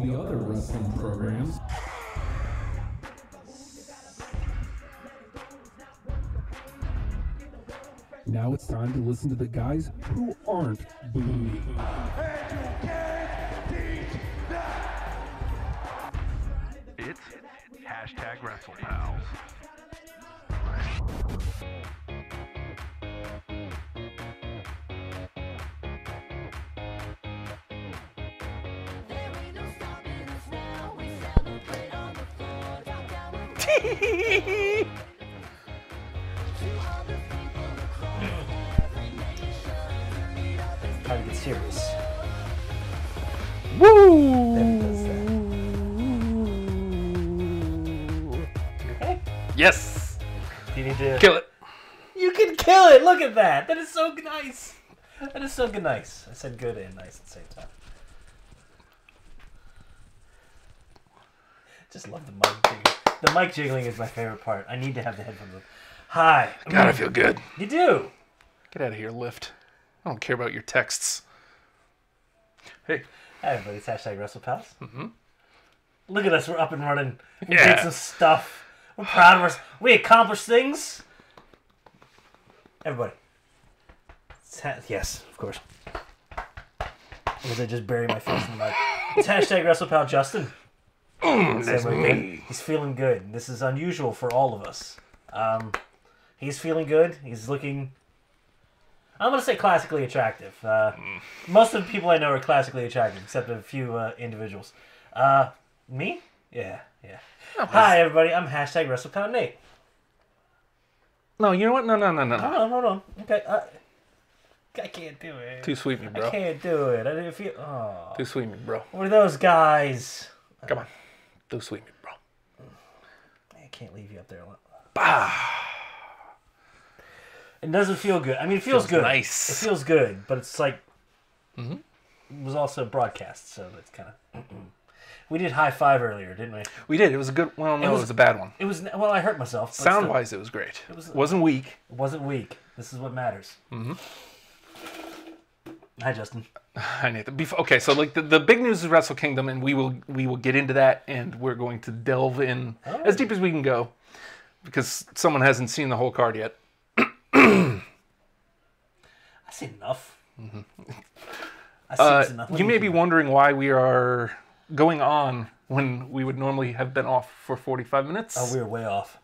the other wrestling programs. Now it's time to listen to the guys who aren't booty. It's hashtag WrestlePals. Time to get serious. Woo! Then it does that. Okay. Yes! You need to Kill it. You can kill it! Look at that! That is so nice! That is so good nice. I said good and nice at the same time. Just love the mic jiggling. The mic jiggling is my favorite part. I need to have the headphones on. Hi. God, I feel good. You do! Get out of here, Lift. I don't care about your texts. Hey. Hi everybody, it's hashtag WrestlePals. Mm-hmm. Look at us, we're up and running. We Yeah. did some stuff. We're proud of us. We accomplished things. Everybody. Yes, of course. Because I just bury my face in the mic. It's hashtag WrestlePal Justin. That's me. He's feeling good. This is unusual for all of us. He's feeling good. He's looking... I'm going to say classically attractive. Most of the people I know are classically attractive, except a few individuals. Me? Yeah. Oh, Hi, everybody. I'm hashtag WrestlePal Nate. No, you know what? No. Hold on. Okay. I can't do it. Too sweet me, bro. I can't do it. I didn't feel... Oh. Too sweet me, bro. What are those guys? Come on. Too sweet me, bro. I can't leave you up there alone. Bah! It doesn't feel good. I mean, it feels good. Nice. It feels good, but it's like... It was also broadcast, so it's kind of... We did high five earlier, didn't we? We did. It was a good... Well, no, it was a bad one. It was... Well, I hurt myself. but Sound-wise, it was great. It wasn't weak. It wasn't weak. This is what matters. Hi, Justin. Hi, Nathan. Okay, so like the big news is Wrestle Kingdom, and we will get into that, and we're going to delve in as deep as we can go, because someone hasn't seen the whole card yet. I've seen enough. I've seen enough. You may be wondering why we are going on when we would normally have been off for 45 minutes. Oh, we were way off.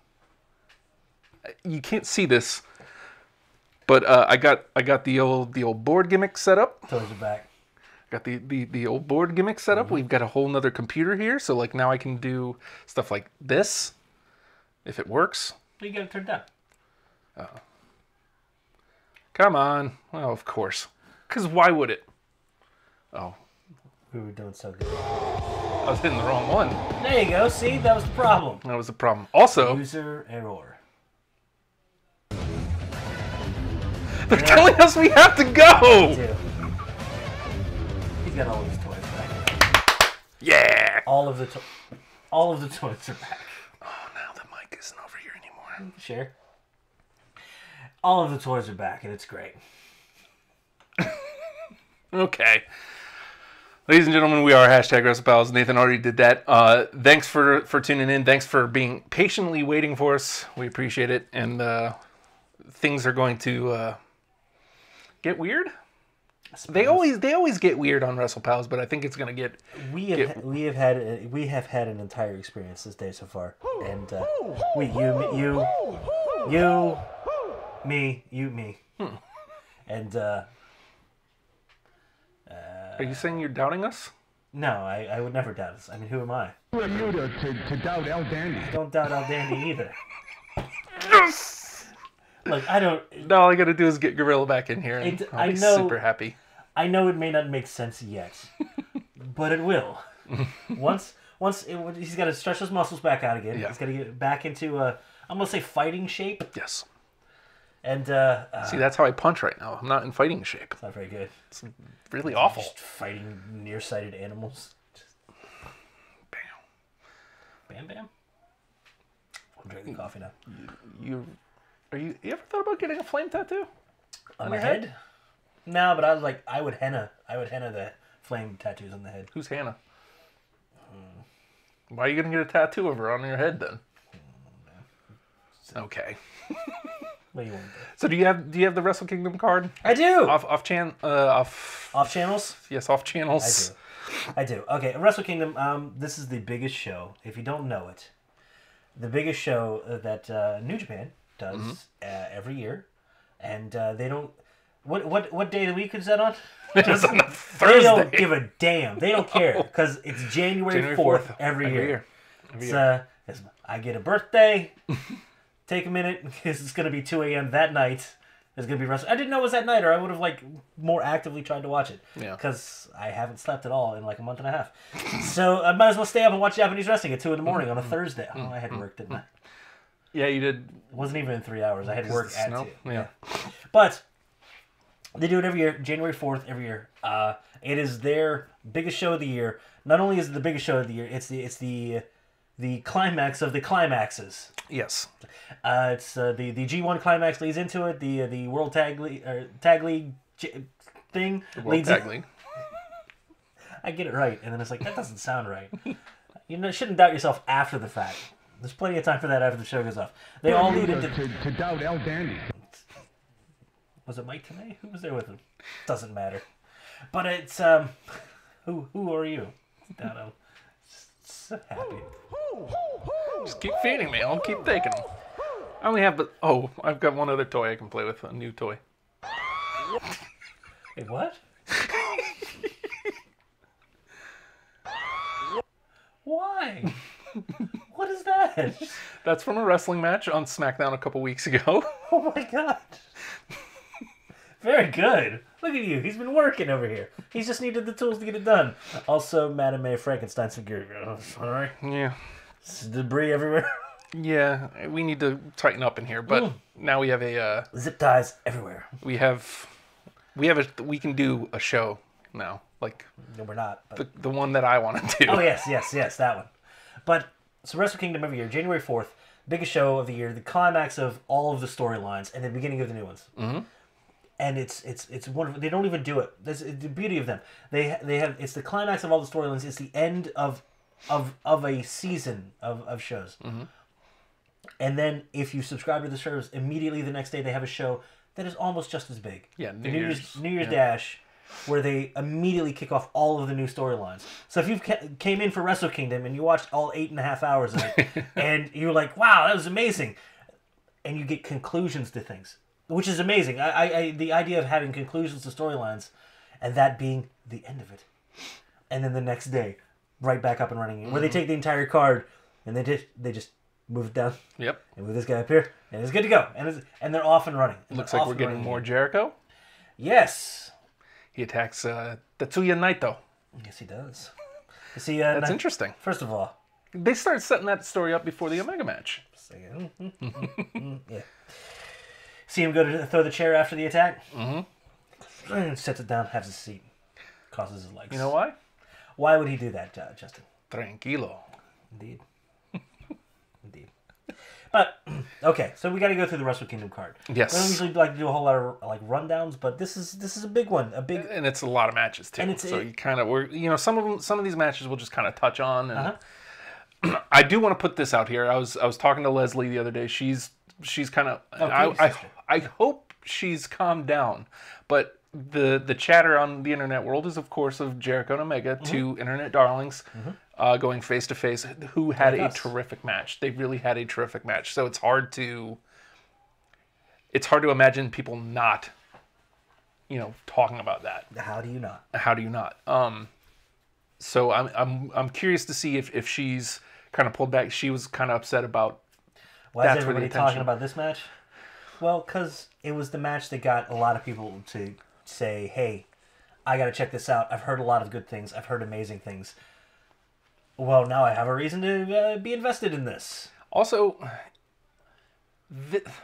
You can't see this, but I got the old board gimmick set up. Toes are back. Got the old board gimmick set up. We've got a whole nother computer here, so like now I can do stuff like this, if it works. You got it turned down. Come on. Well, of course. Because why would it? Oh, We were doing so good. I was hitting the wrong one. There you go. See, that was the problem. That was the problem. Also, User error. they're telling us we have to go. Too. He's got all of his toys back. Yeah. All of the toys are back. Oh, now the mic isn't over here anymore. Share. All of the toys are back, and it's great. Okay. Ladies and gentlemen, we are hashtag WrestlePals. Nathan already did that. Thanks for tuning in. Thanks for being patiently waiting for us. We appreciate it. And things are going to get weird. They always get weird on WrestlePals, but I think it's going to get. We have had an entire experience this day so far, and you, me, and. Are you saying you're doubting us? No, I would never doubt this. I mean, who am I? Who are you to doubt El Dandy? Don't doubt El Dandy either. Yes! Look, I don't. No, all I got to do is get Gorilla back in here, and I'll be super happy. I know it may not make sense yet, but it will. Once he's got to stretch those muscles back out again. Yeah. He's got to get back into I'm gonna say fighting shape. Yes. And see, that's how I punch right now. I'm not in fighting shape. it's not very good. It's really awful. Just fighting nearsighted animals. Just Bam. bam. I'm drinking coffee now. You ever thought about getting a flame tattoo On my head? No, but I would henna the flame tattoos on the head. Who's Hannah? Why are you gonna get a tattoo of her on your head then? Okay. What do you want? So do you have the Wrestle Kingdom card? I do. Off Channels? Yes, off channels. I do. Okay, Wrestle Kingdom. This is the biggest show. If you don't know it, the biggest show that New Japan does every year, and they don't. What day of the week is that on? Just on a They Thursday. don't give a damn. They don't care because it's January 4th every year. I get a birthday. Take a minute because it's going to be 2 a.m. that night. There's going to be wrestling. I didn't know it was that night, or I would have more actively tried to watch it. Yeah. Because I haven't slept at all in a month and a half. So I might as well stay up and watch Japanese wrestling at 2 in the morning on a Thursday. Oh, I had work, didn't I? Yeah, you did. It wasn't even in 3 hours. I had work at 2. Yeah. But they do it every year, January 4th every year. It is their biggest show of the year. Not only is it the biggest show of the year, it's the climax of the climaxes. Yes. It's the G1 climax leads into it. The World Tag League thing World leads Tag League. I get it right, and then it's like that doesn't sound right. You shouldn't doubt yourself after the fact. There's plenty of time for that after the show goes off. They all lead into. To doubt El Dandy. Was it Mike Tenay? Who was there with him? Doesn't matter. But it's who are you? Dono. So happy. Just keep feeding me. I'll keep taking them. I only have I've got one other toy I can play with. A new toy. Wait, what? Why? What is that? That's from a wrestling match on SmackDown a couple weeks ago. Oh my god. Very good. Look at you. He's been working over here. He's just needed the tools to get it done. Also, Madame May Frankenstein's figure. Sorry. Yeah. Debris everywhere. Yeah, we need to tighten up in here, but now we have a Zip ties everywhere. we can do a show now, like No, we're not. But... the one that I want to do. Oh, yes, that one. But, so Wrestle Kingdom every year, January 4th, biggest show of the year, the climax of all of the storylines, and the beginning of the new ones. Mm-hmm. And it's wonderful. They don't even do it. That's the beauty of them. They have it's the climax of all the storylines. It's the end of a season of shows. Mm-hmm. And then if you subscribe to the service, immediately the next day they have a show that is almost just as big. Yeah, New Year's Dash, where they immediately kick off all of the new storylines. So if you came in for Wrestle Kingdom and you watched all 8.5 hours of it, and you're like, wow, that was amazing, and you get conclusions to things, which is amazing. I the idea of having conclusions to storylines, and that being the end of it, and then the next day, right back up and running, where they take the entire card and they just move it down. Yep. And move this guy up here, and it's good to go, and they're off and running. Looks like we're getting more Jericho. Yes. He attacks Tetsuya Naito. Yes, he does. You see, That's interesting. First of all, They started setting that story up before the Omega match. yeah. See him go to throw the chair after the attack. Mm-hmm. Sets it down, has a seat, crosses his legs. You know why? Why would he do that, Justin? Tranquilo. Indeed. Indeed. But okay, so we got to go through the Wrestle Kingdom card. Yes. I don't usually like to do a whole lot of rundowns, but this is a big one, And it's a lot of matches too. And so you kind of some of these matches we'll just kind of touch on. And I do want to put this out here. I was talking to Leslie the other day. She's kind of I hope she's calmed down, but the chatter on the internet world is of course of Jericho and Omega, two internet darlings, going face to face, who had a terrific match. They really had a terrific match. So it's hard to imagine people not, talking about that. How do you not? How do you not? So I'm curious to see if she's kind of pulled back. She was kind of upset about. Why is everybody talking about this match? Well, because it was the match that got a lot of people to say, hey, I got to check this out. I've heard a lot of good things. I've heard amazing things. Well, now I have a reason to be invested in this. Also,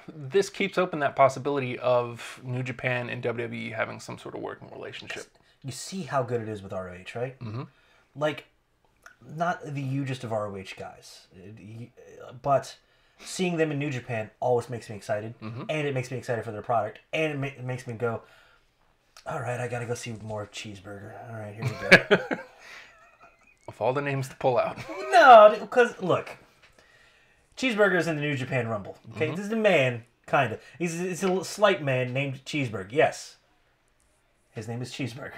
this keeps open that possibility of New Japan and WWE having some sort of working relationship. You see how good it is with ROH, right? Mm-hmm. Like, not the hugest of ROH guys, but seeing them in New Japan always makes me excited, and it makes me excited for their product, and it makes me go, all right, I gotta go see more Cheeseburger. All right, here we go. Of all the names to pull out. No, because look, Cheeseburger's in the New Japan Rumble. Okay, this is a man, kind of. He's a slight man named Cheeseburger. Yes, his name is Cheeseburger.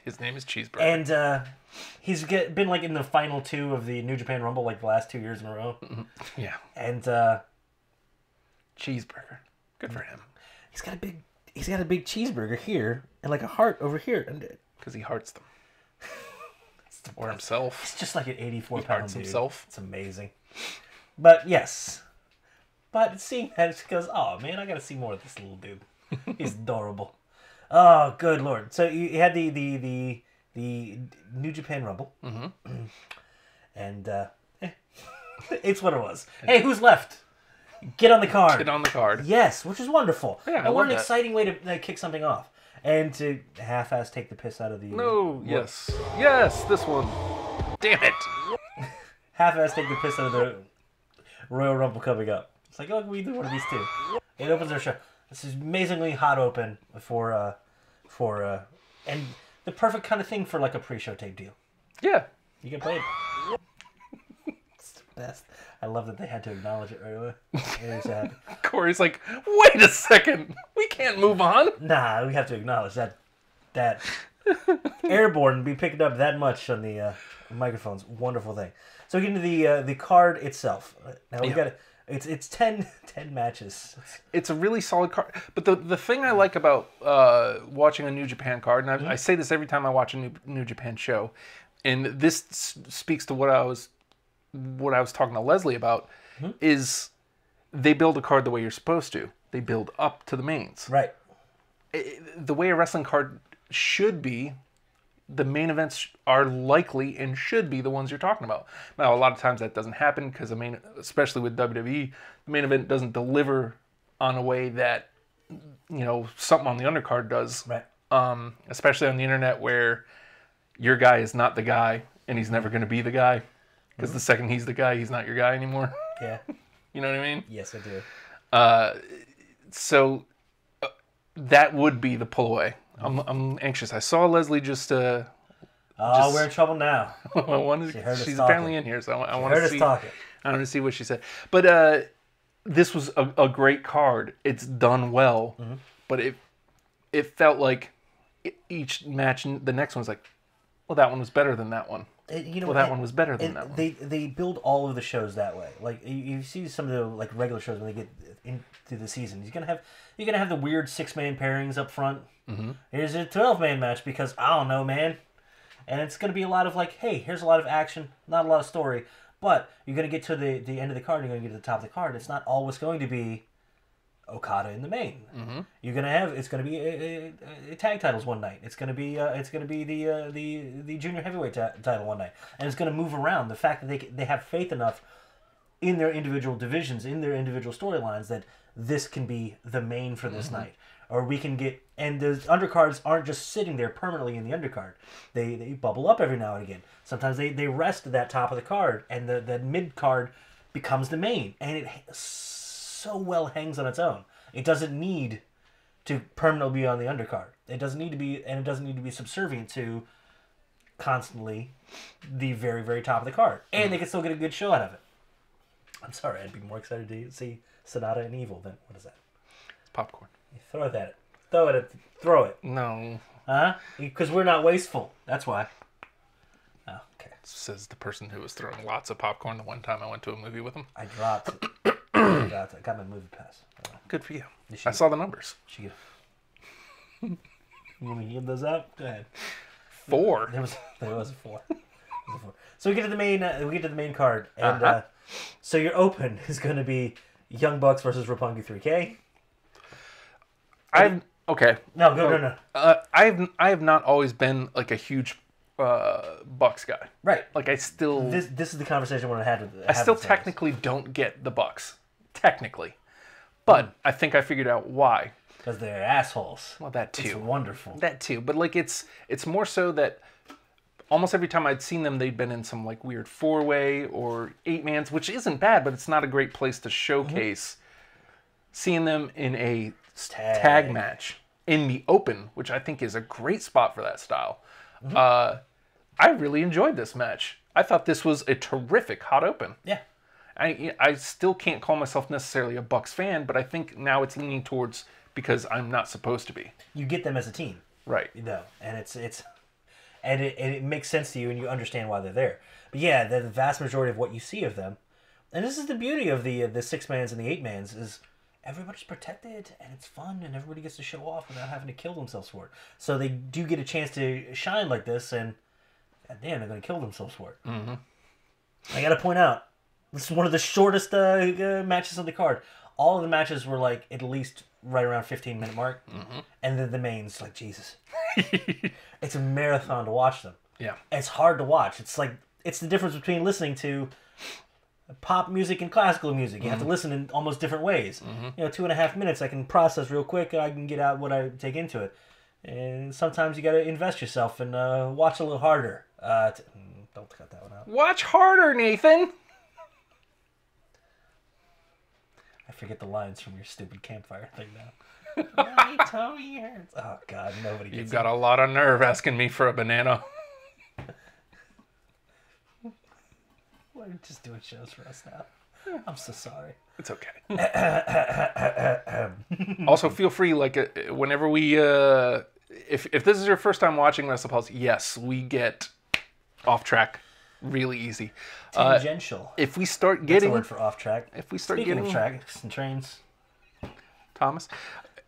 His name is Cheeseburger. And he's been like in the final 2 of the New Japan Rumble like the last 2 years in a row. Yeah. And Cheeseburger. Good for him. he's got a big cheeseburger here and like a heart over here. And Because he hearts them. Or himself. it's just like an 84 He pound hearts dude. himself. It's amazing. But yes. But seeing that, it goes, oh man, I gotta see more of this little dude. He's adorable. Oh, good lord. So you had the New Japan Rumble. And it's what it was. Hey, who's left? Get on the card. Get on the card. Yes, which is wonderful. Yeah, I and what love an that. exciting way to kick something off. And to half-ass take the piss out of the... No, yes. Yes, this one. Damn it. Half-ass take the piss out of the Royal Rumble coming up. It's like, oh, we do one of these two. It opens our show. This is amazingly hot open for and the perfect kind of thing for like a pre-show tape deal. Yeah. You get paid. It's the best. I love that they had to acknowledge it right away. It makes me happy. Corey's like, wait a second. We can't move on. Nah, we have to acknowledge that airborne be picking up that much on the microphones. Wonderful thing. So we get into the card itself. Now we got it's 10 matches. It's a really solid card. But the thing I like about watching a New Japan card, and I say this every time I watch a New Japan show, and this speaks to what I was talking to Leslie about, is they build a card the way you're supposed to. They build up to the mains. Right. The way a wrestling card should be, the main events are likely and should be the ones you're talking about. Now, a lot of times that doesn't happen because especially with WWE, the main event doesn't deliver on a way that, something on the undercard does. Right. Especially on the internet where your guy is not the guy and he's never going to be the guy. Because the second he's the guy, he's not your guy anymore. Yeah. You know what I mean? Yes, I do. So that would be the pull away. I'm anxious. I saw Leslie just. We're in trouble now. She's apparently in here, so I want to see. Talking. I want to see what she said. But this was a great card. It's done well, but it felt like each match, the next one's like, well, that one was better than that one. That one was better than that one. They build all of the shows that way. Like you see some of the like regular shows when they get into the season, you're gonna have the weird 6-man pairings up front. Here's a 12-man match because I don't know, man. And it's gonna be a lot of like, hey, here's a lot of action, not a lot of story. But you're gonna get to the end of the card, you're gonna get to the top of the card. It's not always going to be Okada in the main. You're gonna have it's gonna be a tag titles one night. It's gonna be the junior heavyweight title one night, and it's gonna move around. The fact that they have faith enough in their individual divisions, in their individual storylines, that this can be the main for this night, or we can get and the undercards aren't just sitting there permanently in the undercard. They bubble up every now and again. Sometimes they rest at that top of the card, and the mid card becomes the main, and it so well hangs on its own. It doesn't need to permanently be on the undercard. It doesn't need to be, and it doesn't need to be subservient to constantly the very, very top of the card. And they can still get a good show out of it. I'm sorry, I'd be more excited to see Sonata and Evil than, what is that? Popcorn. You throw it at it. Throw it. No. Huh? Because we're not wasteful. That's why. Oh, okay. Says the person who was throwing lots of popcorn the one time I went to a movie with him. I dropped it. I got my movie pass. Good for you. I saw the numbers. You want me to give those up? Go ahead. 4. There was a 4. So we get to the main card, and so your open is going to be Young Bucks versus Roppongi 3K. Okay. No. I have not always been like a huge Bucks guy. Right. Like I still. This is the conversation we're gonna have. I still technically don't get the Bucks. Technically, but I think I figured out why. Because they're assholes. Well, that too. It's wonderful. That too, but like it's more so that almost every time I'd seen them, they'd been in some like weird 4-way or 8-mans, which isn't bad, but it's not a great place to showcase. Seeing them in a tag match in the open, which I think is a great spot for that style. I really enjoyed this match. I thought this was a terrific hot open. Yeah. I still can't call myself necessarily a Bucks fan, but I think now it's leaning towards because I'm not supposed to be. You get them as a team. Right. You know, and it makes sense to you and you understand why they're there. But yeah, the vast majority of what you see of them, and this is the beauty of the 6-mans and the 8-mans, is everybody's protected and it's fun and everybody gets to show off without having to kill themselves for it. So they do get a chance to shine like this, and damn, they're going to kill themselves for it. Mm-hmm. I got to point out, this is one of the shortest matches on the card. All of the matches were like at least right around 15-minute mark, and then the mains, like, Jesus. It's a marathon to watch them. Yeah. It's hard to watch. It's like, it's the difference between listening to pop music and classical music. You have to listen in almost different ways. 2.5 minutes I can process real quick, and I can get out what I take into it. And sometimes you got to invest yourself and watch a little harder. Don't cut that one out. Watch harder, Nathan. I forget the lines from your stupid campfire thing now. My tummy hurts. Oh God, nobody gets You've got a lot of nerve asking me for a banana. Why are you just doing shows for us now? I'm so sorry. It's okay. Also, feel free, like, whenever we, if this is your first time watching WrestlePals, yes, we get off track really easy. Tangential. If we start That's getting, a word for off track. if we start Speaking getting, of tracks and trains, Thomas,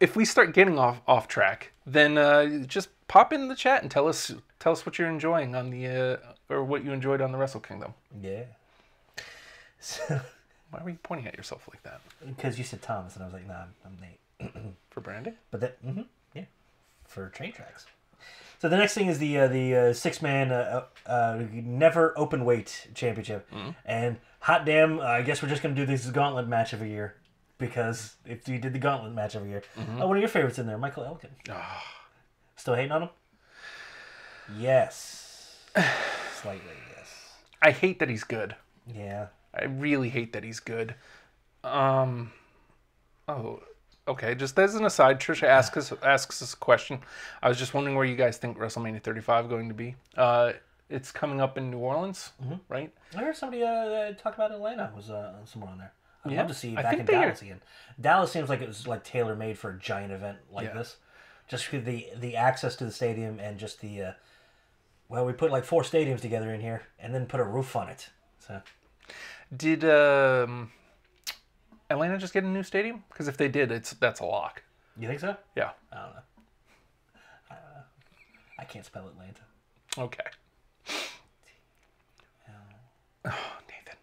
if we start getting off track, then just pop in the chat and tell us what you're enjoying on the or what you enjoyed on the Wrestle Kingdom. yeah. So, Why were you pointing at yourself like that? because you said Thomas, and I was like, nah, I'm Nate. For branding? But that, yeah, for train tracks. So the next thing is the 6-man never open weight championship, and hot damn, I guess we're just gonna do this gauntlet match every year, because if you did the gauntlet match every year, one of your favorites in there, Michael Elkin. Still hating on him? Yes, slightly, yes. I hate that he's good. Yeah. I really hate that he's good. Oh, okay. Just as an aside, Trisha asks us a question. I was just wondering where you guys think WrestleMania 35 is going to be. It's coming up in New Orleans, right? I heard somebody talk about Atlanta was somewhere on there. I'd love to see you I back think in they Dallas again. Dallas seems like it was like tailor made for a giant event like this. Just with the access to the stadium and just the we put like 4 stadiums together in here and then put a roof on it. So Did Atlanta just get a new stadium? Because if they did, that's a lock. you think so? Yeah. I don't know. I can't spell Atlanta. Okay. Oh, Nathan.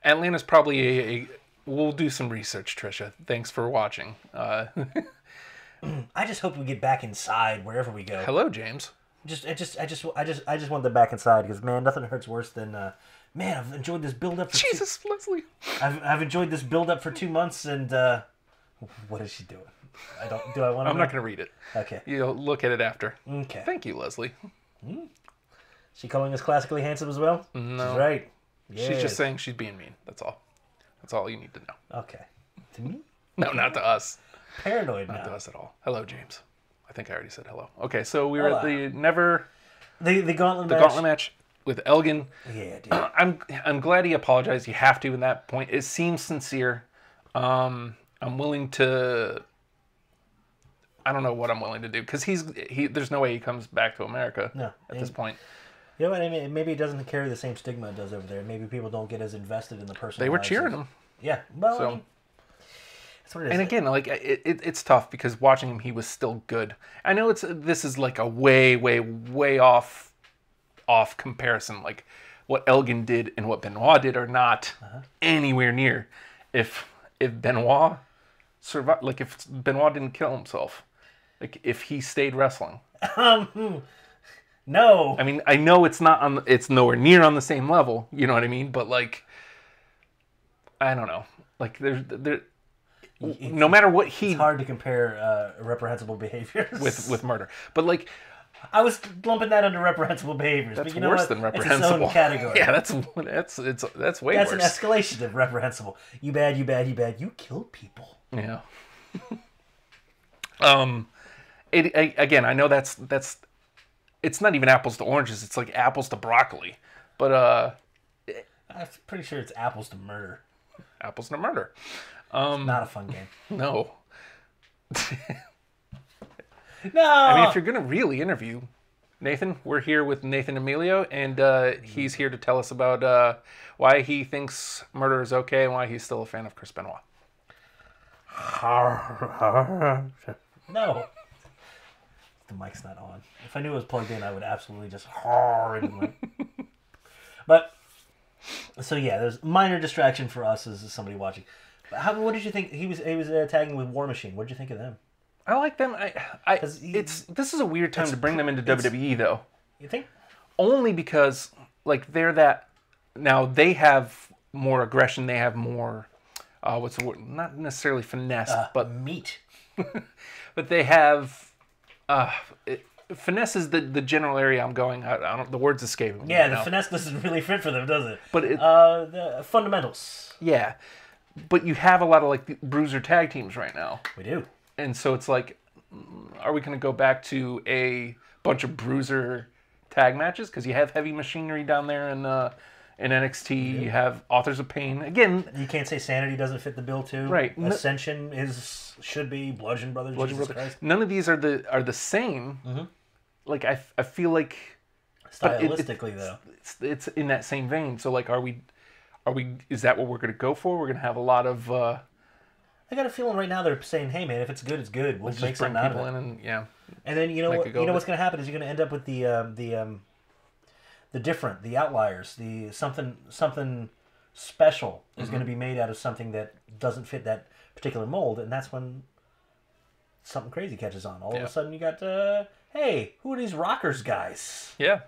Atlanta's probably we'll do some research, Trisha. Thanks for watching. I just hope we get back inside wherever we go. Hello, James. I just want them back inside because man, nothing hurts worse than man. I've enjoyed this build up. For Jesus, Leslie. I've enjoyed this build up for 2 months, and what is she doing? Do I want to? I'm not going to read it. Okay. You'll look at it after. Okay. Thank you, Leslie. She calling us classically handsome as well? No. She's right. She's Yes. just saying she's being mean. That's all. That's all you need to know. Okay. To me? No, not to us. Paranoid Not to now. us at all. Hello, James. I think I already said hello. Okay, so we were at Hola. the gauntlet match. gauntlet match with Elgin. Yeah, dude. I'm glad he apologized. You have to in that point. It seems sincere. I'm willing to. I don't know what I'm willing to do because there's no way he comes back to America at this point. You know what I mean? Maybe it doesn't carry the same stigma it does over there. Maybe people don't get as invested in the person. They were cheering him. Yeah. Well, So- I mean, that's what it is. And again, like it's tough because watching him, he was still good. I know this is like a way off comparison. Like what Elgin did and what Benoit did are not anywhere near. If Benoit survived, like if Benoit didn't kill himself, like if he stayed wrestling. No. I mean, I know it's nowhere near on the same level. You know what I mean? But like, I don't know. Like no matter what It's hard to compare reprehensible behaviors with murder, but like I was lumping that under reprehensible behaviors. that's but you know worse what? than It's reprehensible. its own category. Yeah, that's way That's worse. an escalation of reprehensible. You bad. You killed people. Yeah. Again, I know that's it's not even apples to oranges. It's like apples to broccoli. But I'm pretty sure it's apples to murder. apples to murder. Not a fun game. No. No! I mean, if you're going to really interview Nathan, we're here with Nathan Emilio, and he's here to tell us about why he thinks murder is okay and why he's still a fan of Chris Benoit. No. The mic's not on. If I knew it was plugged in, I would absolutely just into it. But, so yeah, there's minor distraction for us as somebody watching. What did you think? He was tagging with War Machine. What did you think of them? I like them. This is a weird time to bring them into WWE, though. You think? Only because, like, they're that... Now, they have more aggression. They have more... what's the word? Not necessarily finesse, but... Meat. But they have... finesse is the general area I'm going. I don't... The word's escaping me Yeah, right the now. finesse doesn't really fit for them, does it? But it... the fundamentals. Yeah. But you have a lot of, like, the bruiser tag teams right now. We do. And so it's like, are we going to go back to a bunch of bruiser tag matches? Because you have Heavy Machinery down there in NXT. You have Authors of Pain. Again, You can't say Sanity doesn't fit the bill too. Right. Ascension should be Bludgeon Brothers. Jesus Christ. none of these are the same. Mm-hmm. Like I feel like Stylistically, though. it's in that same vein. So like, are we? Is that what we're going to go for? We're going to have a lot of. I got a feeling right now they're saying, "Hey man, if it's good, it's good. We'll Just make bring something out of people it." in and yeah. And then you know Make what? it go You know with what's going to happen is you're going to end up with the different, the outliers, the something special is going to be made out of something that doesn't fit that particular mold, and that's when something crazy catches on. All of a sudden, you got hey, who are these Rockers guys? Yeah.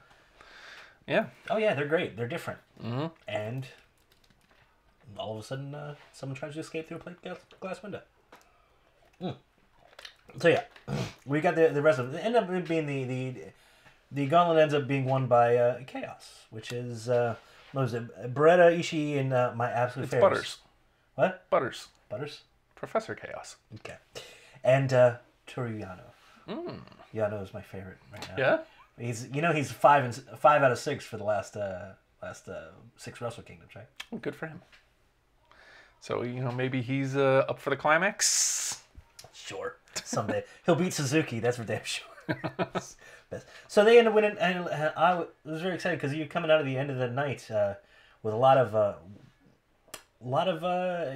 Yeah. Oh yeah, they're great. They're different. Mm-hmm. And all of a sudden, someone tries to escape through a plate glass window. So yeah, we got the rest of it. End up being the gauntlet ends up being won by Chaos, which is what was it? Beretta, Ishii, and my absolute favorite. Butters. What? Butters. Butters. Professor Chaos. Okay. And Toru Yano. Yano is my favorite right now. Yeah. He's 5 out of 6 for the last 6 Wrestle Kingdoms, right? Good for him. So, maybe he's up for the climax. Sure. Someday. He'll beat Suzuki, that's for damn sure. So they end up winning, and I was very excited because you're coming out of the end of the night with a lot of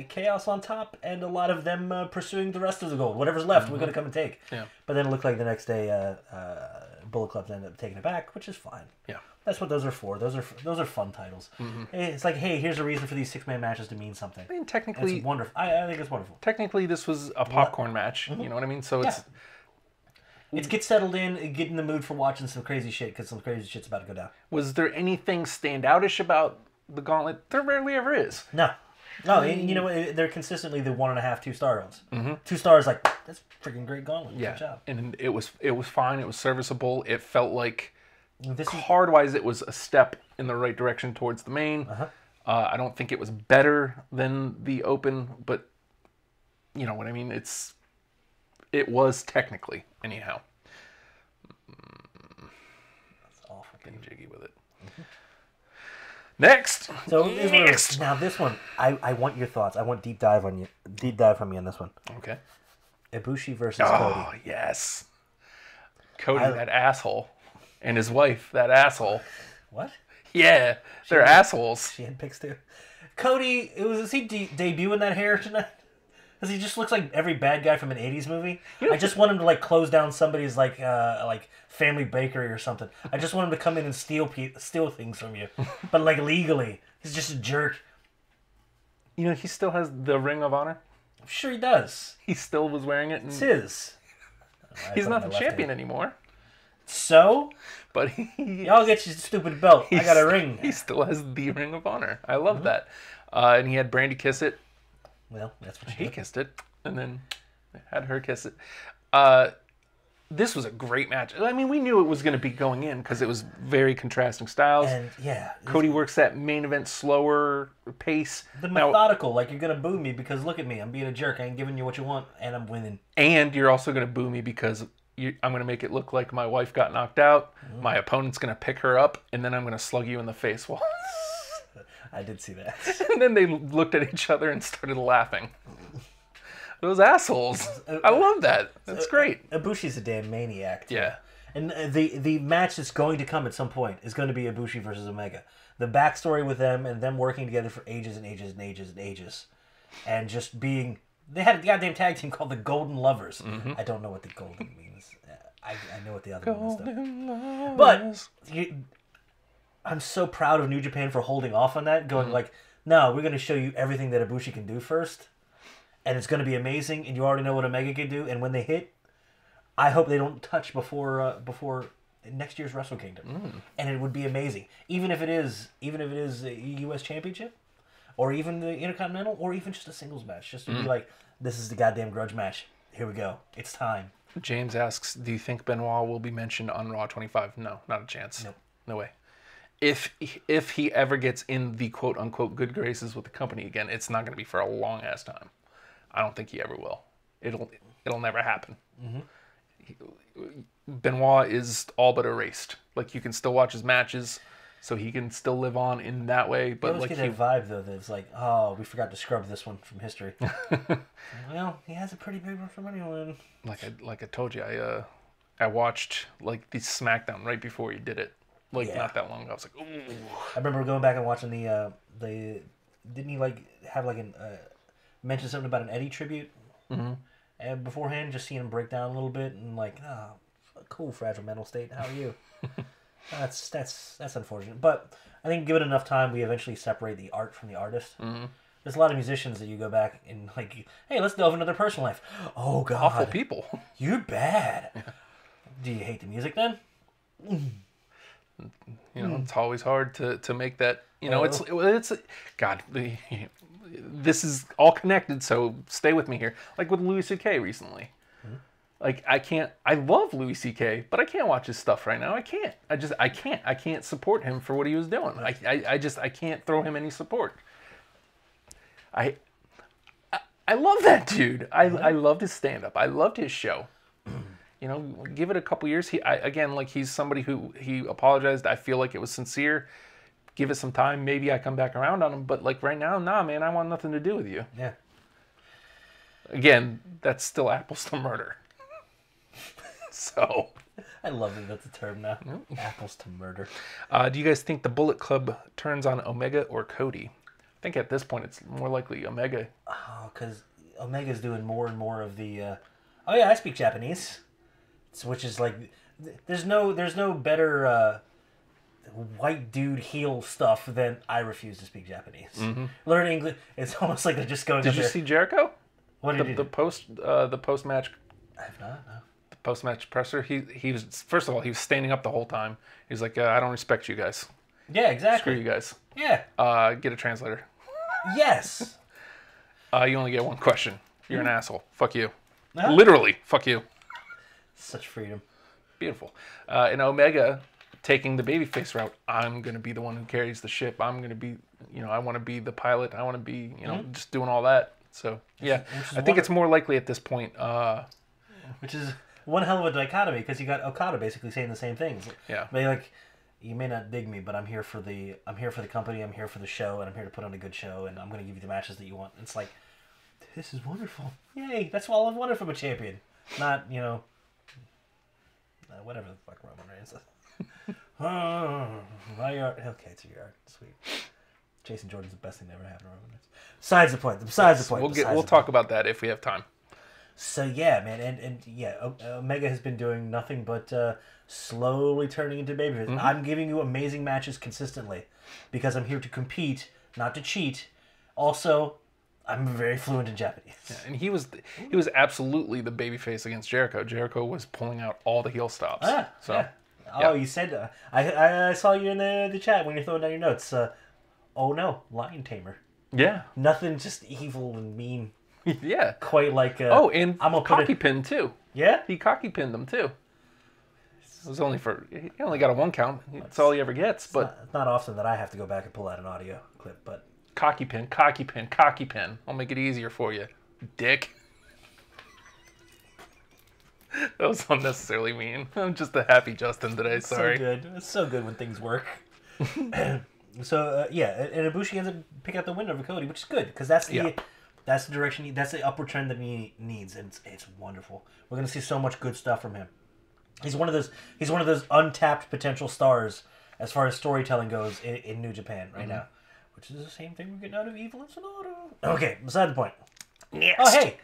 chaos on top and a lot of them pursuing the rest of the gold. Whatever's left, we're going to come and take. Yeah. But then it looked like the next day Bullet Club ended up taking it back, which is fine. Yeah. That's what those are for. Those are fun titles. It's like, hey, here's a reason for these 6-man matches to mean something. I mean, technically... It's wonderful. I think it's wonderful. Technically, this was a popcorn match. You know what I mean? So it's... It's get settled in, get in the mood for watching some crazy shit, because some crazy shit's about to go down. Was there anything standoutish about the Gauntlet? There rarely ever is. No. And you know what? They're consistently the 1.5, 2-star ones. 2 stars, like, that's freaking great Gauntlet. Yeah. Good job. And it was fine. It was serviceable. It felt like... This is, Card-wise, it was a step in the right direction towards the main. I don't think it was better than the Open, but you know what I mean? It was technically, anyhow. that's awful. Getting jiggy with it. Next! So, Next! now this one, I want your thoughts. I want deep dive from you on this one. Okay. Ibushi versus Oh, Cody. yes. Cody, that asshole. And his wife, that asshole. What? Yeah, they're assholes. She had pics too. Cody, is he debuting that hair tonight? Because he just looks like every bad guy from an 80s movie. I just want him to like close down somebody's like family bakery or something. I just want him to come in and steal things from you. But like legally. He's just a jerk. He still has the Ring of Honor. I'm sure he does. He still was wearing it. And It's his. he's not the champion anymore. So? But Y'all get your stupid belt. I got a ring. He still has the Ring of Honor. I love that. And he had Brandy kiss it. Well, that's what He she did. kissed it. And then had her kiss it. This was a great match. I mean, we knew it was going to be going in because it was very contrasting styles. And yeah. Cody works that main event slower pace. The methodical, like you're going to boo me because look at me. I'm being a jerk. I ain't giving you what you want and I'm winning. And you're also going to boo me because I'm going to make it look like my wife got knocked out. My opponent's going to pick her up, and then I'm going to slug you in the face. Well, I did see that. and then they looked at each other and started laughing. Those assholes. I love that. That's great. Ibushi's a damn maniac. Too. Yeah. And the match that's going to come at some point is going to be Ibushi versus Omega. The backstory with them and them working together for ages and ages and ages and ages. And just being... They had a goddamn tag team called the Golden Lovers. I don't know what the golden means. I know what the other one is, though. But I'm so proud of New Japan for holding off on that, going like, no, we're going to show you everything that Ibushi can do first, and it's going to be amazing, and you already know what Omega can do, and when they hit, I hope they don't touch before next year's Wrestle Kingdom, and it would be amazing, even if it is a U.S. Championship, or even the Intercontinental, or even just a singles match, just to be like, this is the goddamn grudge match. Here we go. It's time. James asks, do you think Benoit will be mentioned on Raw 25? No, not a chance. Nope. No way. If he ever gets in the quote-unquote good graces with the company again, it's not going to be for a long-ass time. I don't think he ever will. It'll never happen. Benoit is all but erased. Like, you can still watch his matches, so he can still live on in that way. But I always like get that vibe, though, that it's like, oh, we forgot to scrub this one from history. Well, he has a pretty big one from anyone. Like I told you, I watched like the SmackDown right before he did it. Like not that long ago. I was like, ooh. I remember going back and watching the didn't he like have like an mention something about an Eddie tribute? And beforehand, just seeing him break down a little bit and like, oh, cool, Fragile Mental State. How are you? That's unfortunate, but I think given enough time, we eventually separate the art from the artist. There's a lot of musicians that you go back and like, hey, let's delve into their personal life. Oh God, Awful people. You're bad. Do you hate the music then? You know, it's always hard to make that. You know, it's God. This is all connected, so stay with me here. Like with Louis C.K. recently. Like I love Louis C.K., but I can't watch his stuff right now. I can't. I can't support him for what he was doing. I can't throw him any support. I love that dude. I loved his stand-up. I loved his show. You know, give it a couple years. He's somebody who he apologized. I feel like it was sincere. Give it some time. Maybe I come back around on him. But like right now, nah, man, I want nothing to do with you. Yeah. Again, that's still apples to murder. So. I love that that's a term now. Apples to murder. Do you guys think the Bullet Club turns on Omega or Cody? I think at this point it's more likely Omega. Oh, because Omega's doing more and more of the. Oh yeah, I speak Japanese, which is like, there's no better white dude heel stuff than I refuse to speak Japanese. Learn English. It's almost like they're just going. Did you see Jericho? What did he do? The post match. I have not. No. The post match presser. He was, first of all, he was standing up the whole time. He's like, I don't respect you guys. Yeah, exactly. Screw you guys. Yeah. Get a translator. Yes. You only get one question. You're an asshole. Fuck you. Uh-huh. Literally, fuck you. Such freedom. Beautiful. And Omega taking the babyface route. I'm going to be the one who carries the ship. I'm going to be, I want to be the pilot. I want to be, just doing all that. So, yeah. I think it's more likely at this point. Which is one hell of a dichotomy, because you got Okada basically saying the same things. Yeah. But like, you may not dig me, but I'm here for the company, I'm here for the show, and I'm here to put on a good show, and I'm going to give you the matches that you want. It's like, this is wonderful. Yay, that's all I've wanted from a champion. Not, whatever the fuck Roman Reigns is. My yard. Okay, it's your yard. Sweet. Jason Jordan's the best thing that ever happened to Roman Reigns. Besides the point. We'll talk about that if we have time. So yeah, man, and yeah, Omega has been doing nothing but slowly turning into babyface. I'm giving you amazing matches consistently because I'm here to compete, not to cheat. Also, I'm very fluent in Japanese. Yeah, and he was absolutely the babyface against Jericho. Jericho was pulling out all the heel stops. Yeah. Oh, you said I saw you in the chat when you're throwing down your notes. Oh no, Lion Tamer. Yeah. Nothing, just evil and mean. Yeah. Quite like. And cocky pin too. Yeah. He cocky pinned him too. It was he only got a 1 count. That's all he ever gets. But it's not often that I have to go back and pull out an audio clip, but. Cocky pin, cocky pin, cocky pin. I'll make it easier for you, dick. That was unnecessarily mean. I'm just a happy Justin today. Sorry. So good. It's so good when things work. So yeah, and Ibushi ends up picking up the win over Cody, which is good because that's the direction. That's the upward trend that he needs, and it's wonderful. We're gonna see so much good stuff from him. He's one of those untapped potential stars as far as storytelling goes in New Japan right now, which is the same thing we're getting out of Evil and Sonata. Okay, beside the point. Yes. Oh hey,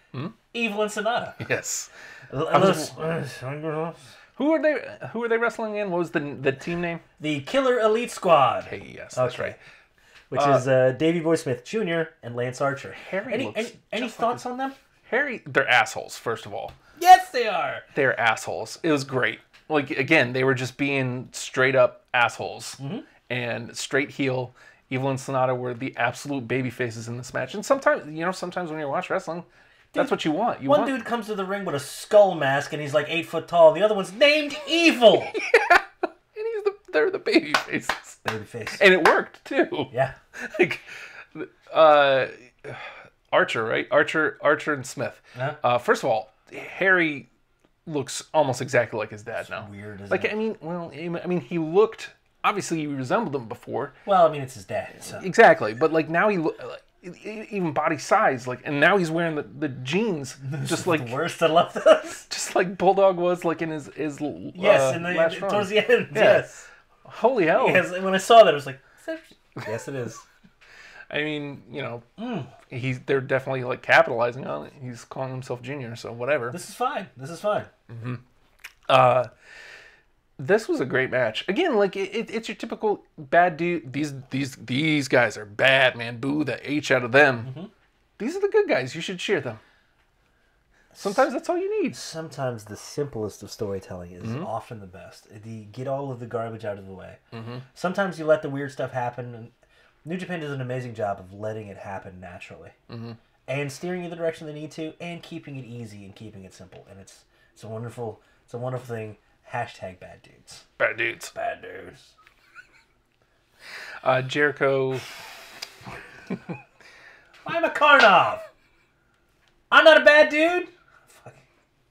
Evil and Sonata. Yes. Who are they wrestling in? What was the team name? The Killer Elite Squad. Hey, yes, that's right. Which is Davey Boy Smith Jr. and Lance Archer. Any thoughts on them? They're assholes, first of all. Yes, they are. They're assholes. It was great. Like, again, they were just being straight up assholes. And straight heel. Evil and Sonata were the absolute baby faces in this match. And sometimes when you watch wrestling, that's what you want. One dude comes to the ring with a skull mask and he's like 8 foot tall. The other one's named Evil. Yeah. And they're the baby faces. Baby face. And it worked too. Yeah. Like, Archer, right? Archer and Smith. First of all, Harry looks almost exactly like his dad now. Weird, isn't it? He looked. Obviously, he resembled him before. Well, I mean, it's his dad. So. Exactly, but like now he even body size, like, and now he's wearing the jeans, just like the worst. I love those. Just like Bulldog was like in his last run. Towards the end. Yeah. Yes. Holy hell! Yes. When I saw that, I was like, yes, it is. I mean, they're definitely like capitalizing on it. He's calling himself Junior, so whatever. This is fine. This was a great match. Again, like it's your typical bad dude. These guys are bad, man. Boo the H out of them. These are the good guys. You should cheer them. Sometimes that's all you need. Sometimes the simplest of storytelling is often the best. Get all of the garbage out of the way. Sometimes you let the weird stuff happen. And New Japan does an amazing job of letting it happen naturally. And steering you the direction they need to, and keeping it easy and keeping it simple. And it's a wonderful thing. Hashtag bad dudes. Bad dudes. Bad dudes. Jericho. I'm a Karnov. I'm not a bad dude. Fuck.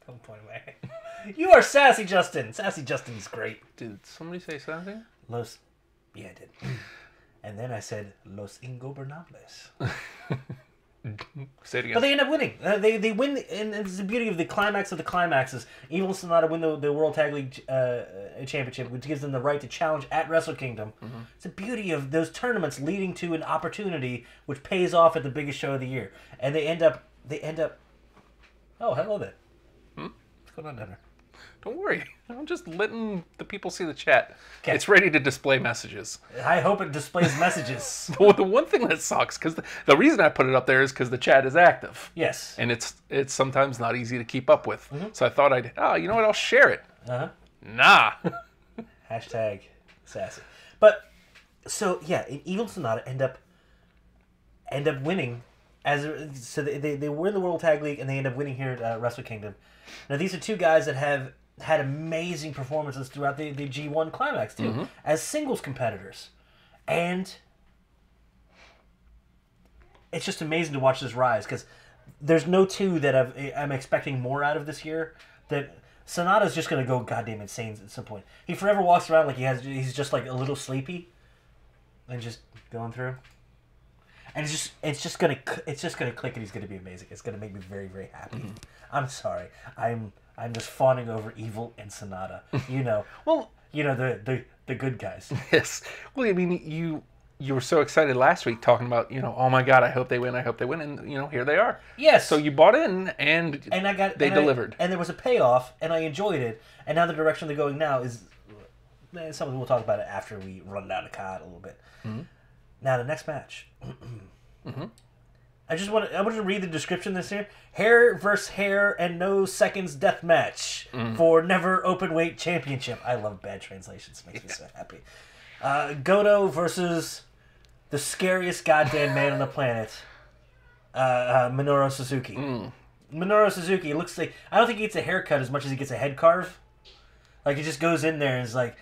Don't point away. You are Sassy Justin. Sassy Justin's great. Did somebody say something? Yeah, I did. And then I said Los Ingobernables. Say it again. But they end up winning. They win, and it's the beauty of the climax of the climaxes. Evil and Sonata win the World Tag League Championship, which gives them the right to challenge at Wrestle Kingdom. It's the beauty of those tournaments leading to an opportunity which pays off at the biggest show of the year. And they end up. Oh, hello there. What's going on down there? Don't worry. I'm just letting the people see the chat. Okay. It's ready to display messages. I hope it displays messages. The one thing that sucks, because the reason I put it up there is because the chat is active. Yes. And it's sometimes not easy to keep up with. So I thought you know what, I'll share it. Nah. Hashtag sassy. But, so, yeah, Evil Sonata end up winning. So they win the World Tag League, and they end up winning here at Wrestle Kingdom. Now, these are two guys that have had amazing performances throughout the G1 Climax, too, as singles competitors. And it's just amazing to watch this rise, because there's no two that I'm expecting more out of this year. That Sonata's just going to go goddamn insane at some point. He forever walks around like he's just like a little sleepy and just going through. And it's just gonna click, and he's gonna be amazing. It's gonna make me very, very happy. I'm sorry. I'm just fawning over Evil and Sonata. Well, the good guys. Yes. Well, I mean, you were so excited last week talking about, oh my God, I hope they win, and here they are. Yes. So you bought in, and they delivered. And there was a payoff, and I enjoyed it. And now the direction they're going now is something we'll talk about it after we run down the card a little bit. Now the next match. I wanted to read the description this here. Hair versus hair and no seconds death match for Never Openweight Championship. I love bad translations. Makes me so happy. Goto versus the scariest goddamn man on the planet, Minoru Suzuki. Minoru Suzuki looks like, I don't think he gets a haircut as much as he gets a head carve. Like, he just goes in there and is like,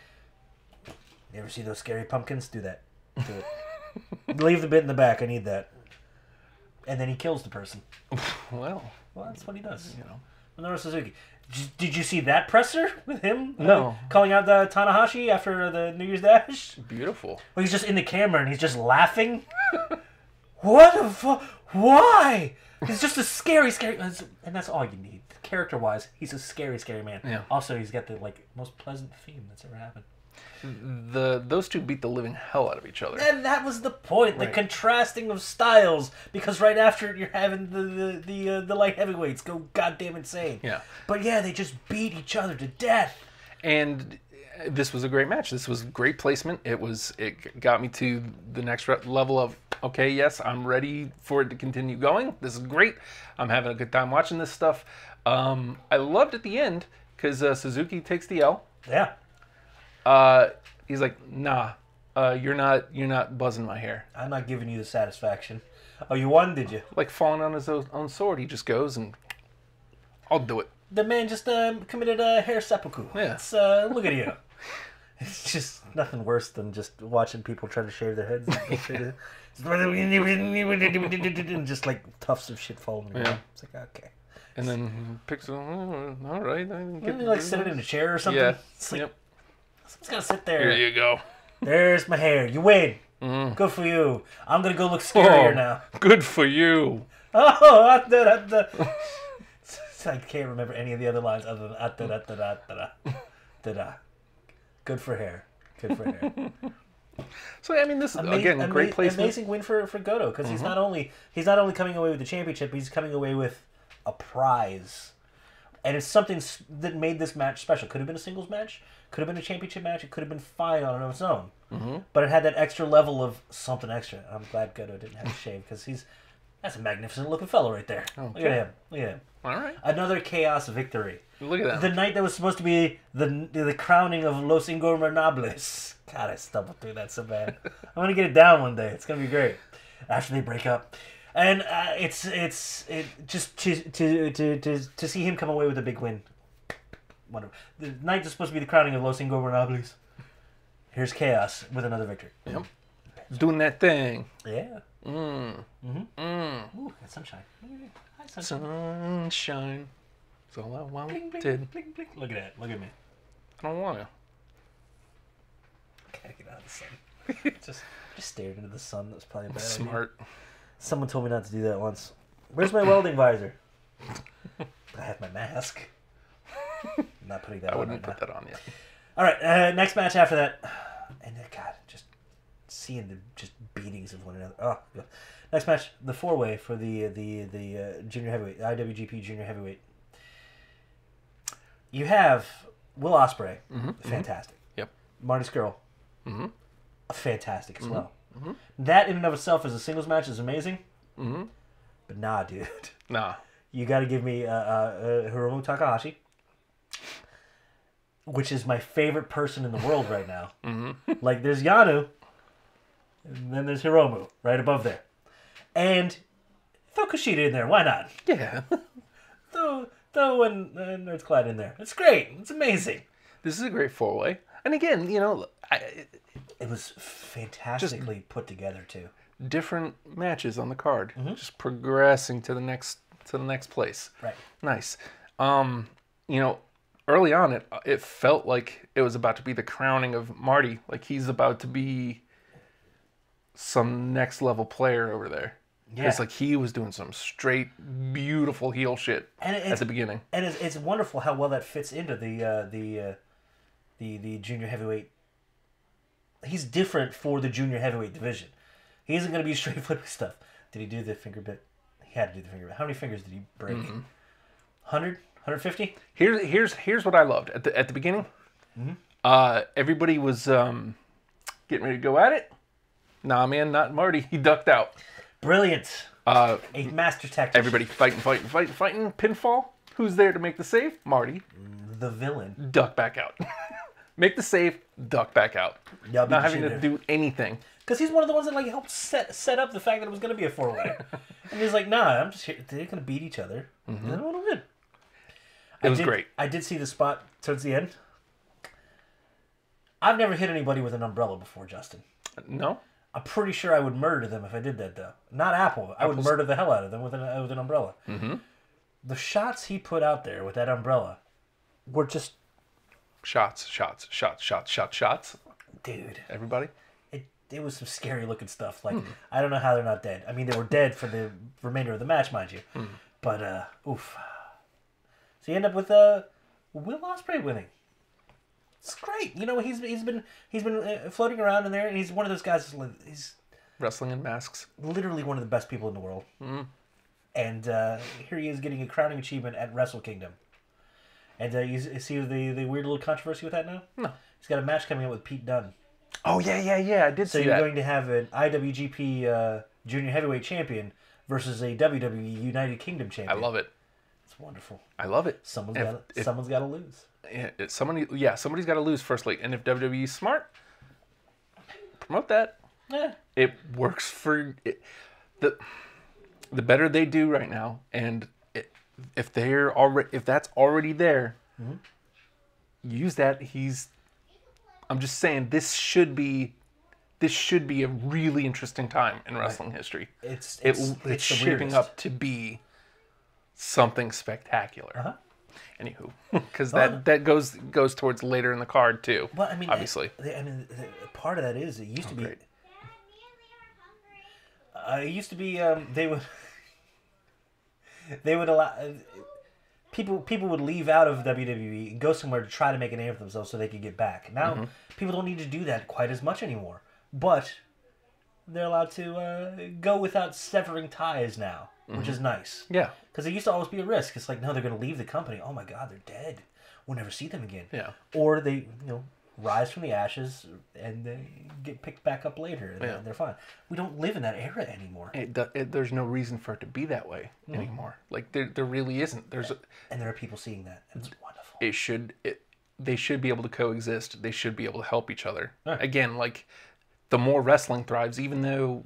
you ever see those scary pumpkins? Do that. Do it. Leave the bit in the back. I need that. And then he kills the person. Well, that's what he does. Minoru Suzuki. Did you see that presser with him? No. Calling out the Tanahashi after the New Year's Dash? Beautiful. Well, he's just in the camera and he's just laughing. What the fuck? Why? He's just a scary, and that's all you need. Character-wise, he's a scary, scary man. Yeah. Also, he's got the most pleasant theme that's ever happened. Those two beat the living hell out of each other. And that was the point, the Right. contrasting of styles. Because right after it, you're having the light heavyweights go goddamn insane. Yeah. But yeah, they just beat each other to death. And this was a great match. This was great placement. It got me to the next level of, okay, yes, I'm ready for it to continue going. This is great. I'm having a good time watching this stuff. I loved at the end because Suzuki takes the L. Yeah. He's like, nah, you're not buzzing my hair. I'm not giving you the satisfaction. Oh, you won, did you? Like falling on his own sword. He just goes and I'll do it. The man just committed a hair seppuku. Yeah. It's, look at you. It's just nothing worse than just watching people try to shave their heads. And just like tufts of shit falling on the ground. It's like, okay. And then he picks it up. All right. I can Wouldn't you like sit in a chair or something? Yeah. It's like, Yep. someone's gotta sit there. Here you go. There's my hair. You win. Good for you. I'm gonna go look scarier now. Good for you. Oh, I can't remember any of the other lines other than Good for hair. Good for hair. So I mean, this again, great placement. Amazing win for Goto because he's not only coming away with the championship, he's coming away with a prize, and it's something that made this match special. Could have been a singles match, could have been a championship match, it could have been fine on its own, but it had that extra level of something extra. I'm glad Goto didn't have to shave because that's a magnificent looking fellow right there. Okay. Look at him. Look at him. All right. Another chaos victory. Look at that. The night that was supposed to be the crowning of Los Ingobernables. God, I stumbled through that so bad. I'm gonna get it down one day. It's gonna be great. After they break up, and it's just to see him come away with a big win. Wonderful. The night that's supposed to be the crowning of Los Ingobernables. Here's chaos with another victory. Yep. Doing that thing. Yeah. Ooh, that's sunshine. Hi, sunshine. Sunshine. That's all I wanted. Bling, bling, bling, bling. Look at that. Look at me. I don't want to. Can't get out of the sun. just stared into the sun. That was probably a bad idea. Smart. Someone told me not to do that once. Where's my welding visor? I have my mask. I'm not putting that I on wouldn't right put now. that on yet. All right, next match after that. And God, just seeing the just beatings of one another. Oh, God. Next match, the four-way for the junior heavyweight, IWGP junior heavyweight. You have Will Ospreay, fantastic. Yep. Marty Skrull, fantastic as well. That in and of itself as a singles match is amazing. But nah, dude. Nah. You got to give me Hiromu Takahashi, which is my favorite person in the world right now. Like, there's Yanu, and then there's Hiromu right above there. And throw Kushida in there. Why not? Yeah. Throw and Nerd's Clyde in there. It's great. It's amazing. This is a great four-way. And again, you know, It was fantastically put together, too. different matches on the card, just progressing to the next place. Right. Nice. You know, early on, it felt like it was about to be the crowning of Marty. Like he's about to be some next level player over there. Yeah. It's like he was doing some straight, beautiful heel shit at the beginning. And it's wonderful how well that fits into the junior heavyweight. He's different for the junior heavyweight division. He isn't going to be straight flipping stuff. Did he do the finger bit? He had to do the finger bit. How many fingers did he break? 100? 150? Here's what I loved at the beginning. Everybody was getting ready to go at it. Nah, man, not Marty. He ducked out. Brilliant. A master tactician. Everybody fighting. Pinfall. Who's there to make the save? Marty. The villain. Duck back out. Make the save. Duck back out. Yeah, not having to do anything. Because he's one of the ones that like helped set up the fact that it was going to be a four-way. And he's like, nah, I'm just here. They're going to beat each other. And then I want to win. It was great. I did see the spot towards the end. I've never hit anybody with an umbrella before, Justin. No? I'm pretty sure I would murder them if I did that, though. Not Apple. I would murder the hell out of them with an umbrella. The shots he put out there with that umbrella were just... Shots. Dude. Everybody? It was some scary looking stuff. Like, I don't know how they're not dead. I mean, they were dead for the remainder of the match, mind you. But, oof. So you end up with Will Ospreay winning. It's great. You know, he's been floating around in there, and he's one of those guys. He's Wrestling in masks. literally one of the best people in the world. And here he is getting a crowning achievement at Wrestle Kingdom. And you see the weird little controversy with that now? No. He's got a match coming up with Pete Dunne. Oh, yeah. I did So see you're that. going to have an IWGP Junior Heavyweight Champion versus a WWE United Kingdom I Champion. love it. It's wonderful. I love it. Someone's If- got to lose. Somebody's got to lose firstly. And if WWE's smart, promote that. Yeah. It works for it. The better they do right now, and if that's already there, use that. I'm just saying this should be a really interesting time in wrestling history. It's It's shaping weirdest. up to be something spectacular. Anywho, because that goes towards later in the card too. Well, I mean, obviously, part of that is it used to be. great. It used to be they would allow people would leave out of WWE and go somewhere to try to make a name for themselves so they could get back. Now people don't need to do that quite as much anymore, but they're allowed to go without severing ties now, which is nice. Yeah. Because it used to always be a risk. It's like, no, they're going to leave the company. Oh my God, they're dead. We'll never see them again. Yeah. Or they, rise from the ashes and they get picked back up later. And they're fine. We don't live in that era anymore. There's no reason for it to be that way anymore. Like there really isn't. And there are people seeing that. And it's wonderful. They should be able to coexist. They should be able to help each other. Right. Again, like the more wrestling thrives, even though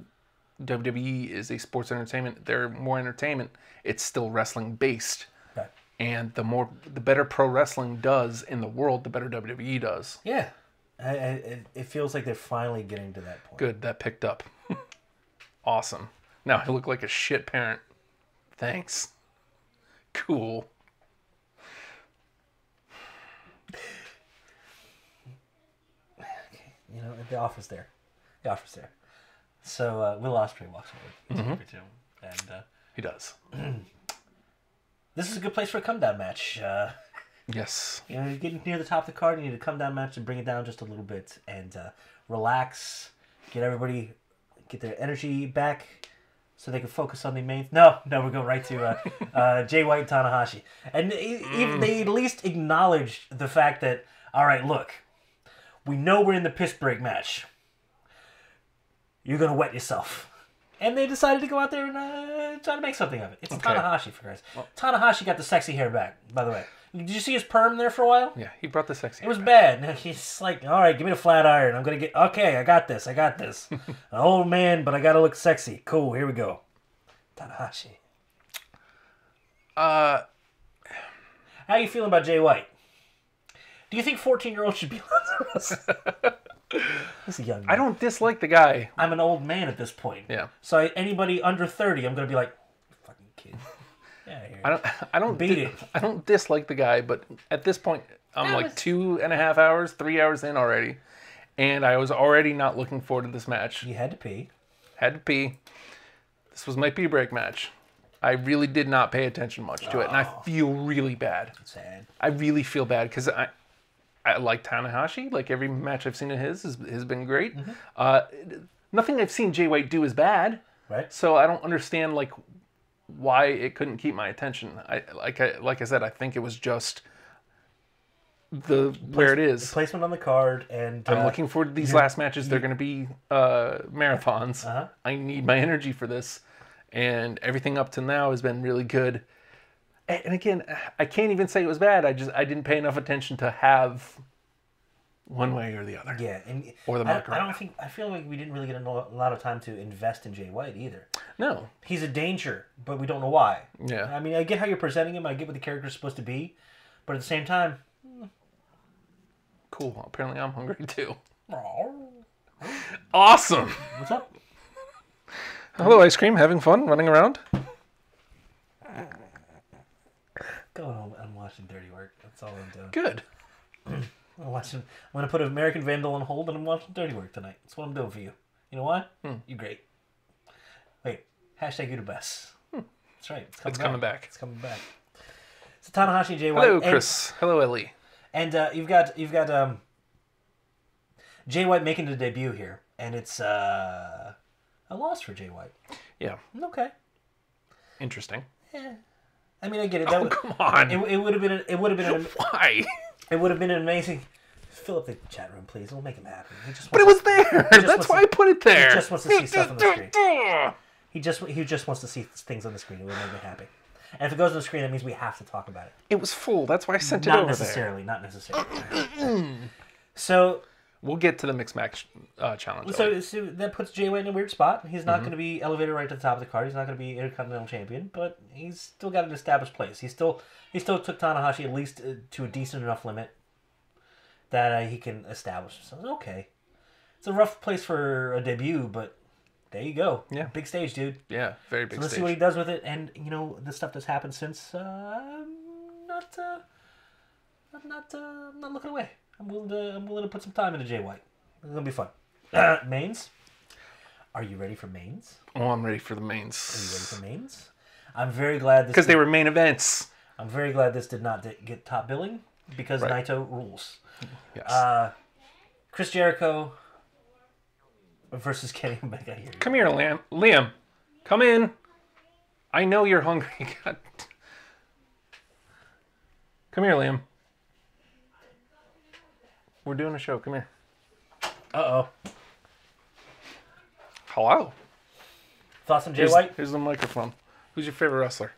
WWE is a sports entertainment, they're more entertainment. It's still wrestling based. Right. And the better pro wrestling does in the world, the better WWE does. Yeah. It feels like they're finally getting to that point. Good, that picked up. Awesome. Now I look like a shit parent. Thanks. Cool. The office there. So Will Ospreay walks over to him, and He does. this is a good place for a come down match. Yes. You're getting near the top of the card. You need a come down match and bring it down just a little bit and relax, get their energy back, so they can focus on the main. No, we're going right to Jay White and Tanahashi, and even they at least acknowledged the fact that, all right, look, we know we're in the piss break match. You're gonna wet yourself. And they decided to go out there and try to make something of it. It's Okay. Tanahashi, for Christ. Tanahashi got the sexy hair back, by the way. Did you see his perm there for a while? Yeah, he brought the sexy. It was bad. Now he's like, all right, give me the flat iron. I'm going to okay, I got this. An old man, but I got to look sexy. Cool, here we go. Tanahashi. How you feeling about Jay White? Do you think 14-year-olds should be allowed to wrestle? He's a young man. I don't dislike the guy. I'm an old man at this point. Yeah. So anybody under 30, I'm going to be like, fucking kid. Yeah, I don't Beat it. I don't dislike the guy, but at this point, I'm like 2.5 hours, 3 hours in already, and I was already not looking forward to this match. You had to pee. Had to pee. This was my pee break match. I really did not pay attention much to it, and I feel really bad. Sad. I really feel bad because I like Tanahashi. Like every match I've seen of his has been great. Nothing I've seen Jay White do is bad. Right. So I don't understand like why it couldn't keep my attention. Like I said, I think it was just where it is. The placement on the card, and I'm looking forward to these last matches. They're going to be marathons. I need my energy for this, and everything up to now has been really good. And again, I can't even say it was bad. I didn't pay enough attention to have one way or the other. Yeah, and Or the mark around. I feel like we didn't really get a lot of time to invest in Jay White either. No. He's a danger, but we don't know why. Yeah. I mean, I get how you're presenting him. I get what the character's supposed to be, but at the same time, Cool. Apparently I'm hungry too. Awesome. what's up? Hello, ice cream. Having fun running around? Going home and watching Dirty Work. That's all I'm doing. Good. I'm gonna put American Vandal on hold and I'm watching Dirty Work tonight. That's what I'm doing for you. You know why? You're great. Wait, hashtag you the best. That's right. It's coming back. It's coming back. So Tanahashi and Jay White. Hello, Chris. Hello, Ellie. And you've got Jay White making the debut here, and it's a loss for Jay White. Yeah. Okay. Interesting. Yeah. I mean, I get it. Come on. It would have been. Why? It would have been an amazing. Fill up the chat room, please. We'll make him happy. But it was there. That's why I put it there. He just wants to see stuff on the screen. He just wants to see things on the screen. It would make me happy. And if it goes on the screen, that means we have to talk about it. It was full. That's why I sent it over there. Not necessarily. So we'll get to the mixed match challenge. So that puts Jay White in a weird spot. He's not going to be elevated right to the top of the card. He's not going to be Intercontinental Champion, but he's still got an established place. He still took Tanahashi at least to a decent enough limit that he can establish himself. Okay. It's a rough place for a debut, but there you go. Yeah. Big stage, dude. Yeah, very big so let's stage. see what he does with it. And, the stuff that's happened since, I'm not looking away. I'm willing to put some time into Jay White. It's going to be fun. Mains? Are you ready for mains? Oh, I'm ready for the mains. Are you ready for mains? I'm very glad because they were main events. I'm very glad this did not get top billing because Naito rules. Yes. Chris Jericho versus Kenny Omega here. Come here, Liam. Come in. I know you're hungry. Come here, Liam. We're doing a show. Come here. Uh-oh. Hello. Thoughts on Jay White? Here's the microphone. Who's your favorite wrestler?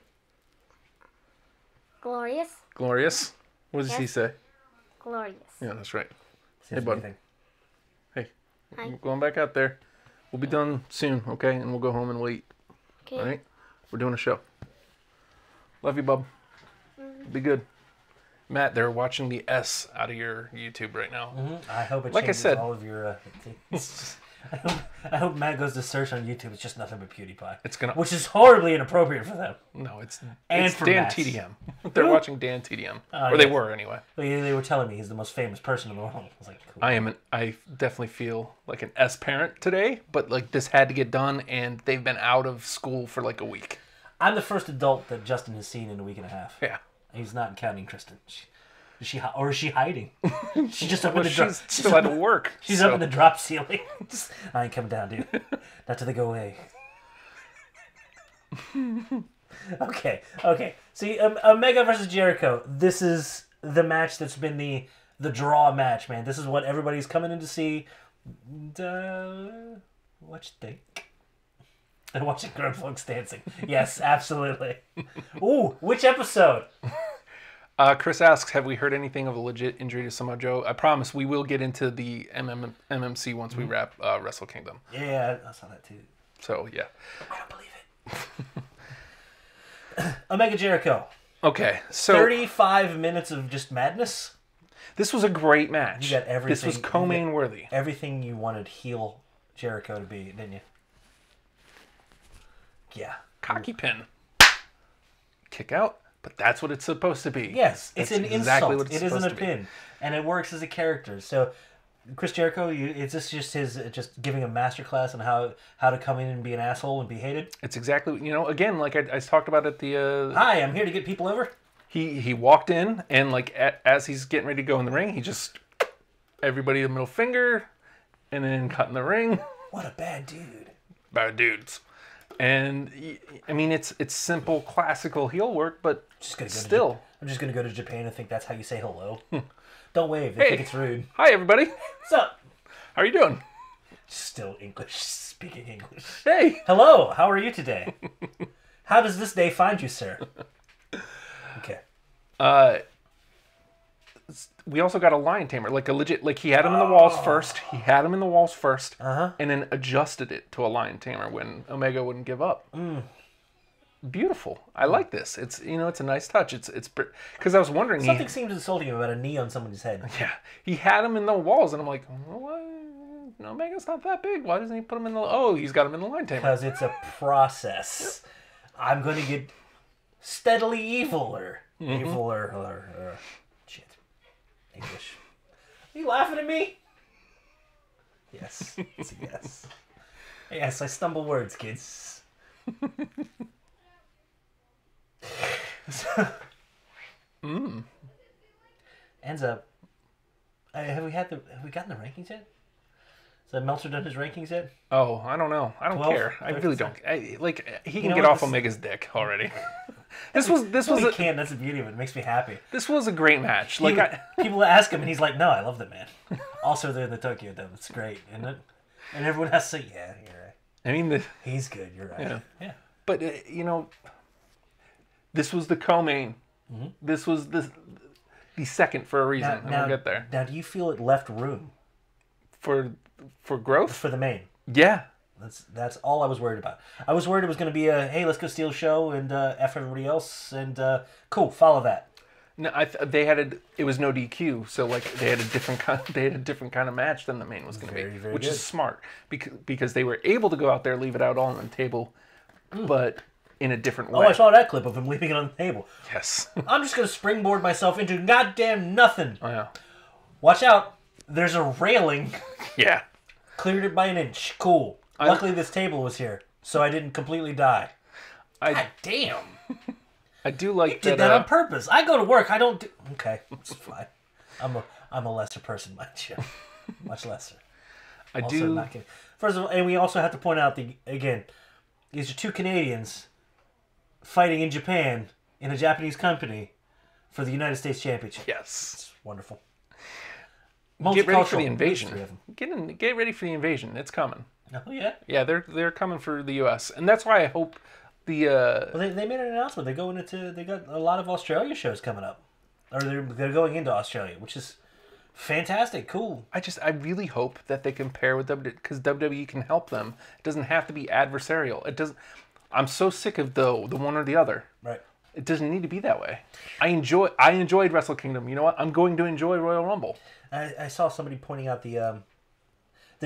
Glorious. Glorious? What does he say? Glorious. Yeah, that's right. Hey, bud. Hey. Hi. We're going back out there. We'll be done soon, okay? And we'll go home and wait. Okay. All right? We're doing a show. Love you, bub. Be good. Matt, they're watching the S out of your YouTube right now. Mm-hmm. I hope it Like I changes said, all of your... I hope Matt goes to search on YouTube. It's just nothing but PewDiePie. It's gonna... Which is horribly inappropriate for them. No, it's for Dan Matt. TDM. They're watching Dan TDM. Or they were, anyway. They were telling me he's the most famous person in the world. I was like, cool. I definitely feel like an S parent today, but like this had to get done, and they've been out of school for like a week. I'm the first adult that Justin has seen in a week and a half. Yeah. He's not counting Kristen. Is she hiding? She's just up in the drop. She's still at work. She's up in the drop ceiling. I ain't coming down, dude. Not till they go away. Okay. See, Omega versus Jericho. This is the match that's been the draw match, man. This is what everybody's coming in to see. What you think? And watching grown folks dancing. Yes, absolutely. Ooh, which episode? Chris asks, have we heard anything of a legit injury to Samoa Joe? I promise we will get into the MMC once we wrap Wrestle Kingdom. Yeah, I saw that too. So, yeah. I don't believe it. Omega Jericho. Okay, so... 35 minutes of just madness. This was a great match. You got everything. This was co-main worthy. Everything you wanted heel Jericho to be, didn't you? Yeah. Cocky pin. Kick out. But that's what it's supposed to be. Yes, it's that's an exactly insult. What it's it isn't a to be. pin, and it works as a character. So, Chris Jericho, is this just his giving a masterclass on how to come in and be an asshole and be hated? It's exactly, again, like I talked about at the... Hi, I'm here to get people over. He walked in, and like as he's getting ready to go in the ring, he just... Everybody the middle finger, and then cut in the ring. What a bad dude. Bad dudes. And, I mean, it's simple, classical heel work, but still. I'm just going to go to Japan and think that's how you say hello. Don't wave. They think it's rude. Hi, everybody. What's up? How are you doing? Still English. Speaking English. Hey. Hello. How are you today? How does this day find you, sir? Okay. We also got a lion tamer, like a legit, like he had him in the walls first. He had him in the walls first, and then adjusted it to a lion tamer when Omega wouldn't give up. Beautiful. I like this. It's it's a nice touch. It's because I was wondering something seems insulting about a knee on someone's head. Yeah, he had him in the walls, and I'm like, what? Omega's not that big. Why doesn't he put him in the? Oh, he's got him in the lion tamer. Because it's a process. I'm going to get steadily eviler. Eviler. Shit. English. Are you laughing at me? Yes. It's a yes. Yes, I stumble words, kids. So, ends up. Have we gotten the rankings yet? Has Meltzer done his rankings yet? Oh, I don't know. I don't 12, care. I really don't. He can know get what? off Omega's dick already. This was He a, can. That's the beauty of it. It makes me happy. this was a great match. People ask him, and he's like, "No, I love that man." Also, they're in the Tokyo Dome. It's great, isn't it? And everyone has to say, "Yeah, you're right. I mean, He's good. You're right." Yeah. but this was the co-main. This was the second for a reason. And we'll get there Now, do you feel it left room for growth. for the main? Yeah, That's all I was worried about. I was worried it was going to be a, hey, let's go steal a show and F everybody else, and cool, follow that. no, it was no DQ, so like they had a different kind of match than the main was going to be, Very which good. is smart because they were able to go out there, leave it out all on the table, but in a different way. Oh, I saw that clip of him leaving it on the table. Yes. I'm just going to springboard myself into goddamn nothing. Oh yeah. Watch out. There's a railing. Yeah. Cleared it by an inch. Cool. Luckily, this table was here, so I didn't completely die. God damn. I do like You did that on purpose. I go to work. I don't do... Okay, it's fine. I'm a lesser person, mind you. Much lesser. I Also, do. not kidding. First of all, and we also have to point out, these are two Canadians fighting in Japan in a Japanese company for the United States Championship. Yes. It's wonderful. Get ready for the Multicultural. invasion. Three of them. Get ready for the invasion. It's coming. Oh, yeah? Yeah, they're coming for the U.S. and that's why I hope the. Well, they made an announcement. They got a lot of Australia shows coming up. Or they're going into Australia, which is fantastic. Cool. I really hope that they can pair with WWE because WWE can help them. It doesn't have to be adversarial. It doesn't. I'm so sick of the one or the other. Right. It doesn't need to be that way. I enjoyed Wrestle Kingdom. You know what? I'm going to enjoy Royal Rumble. I saw somebody pointing out the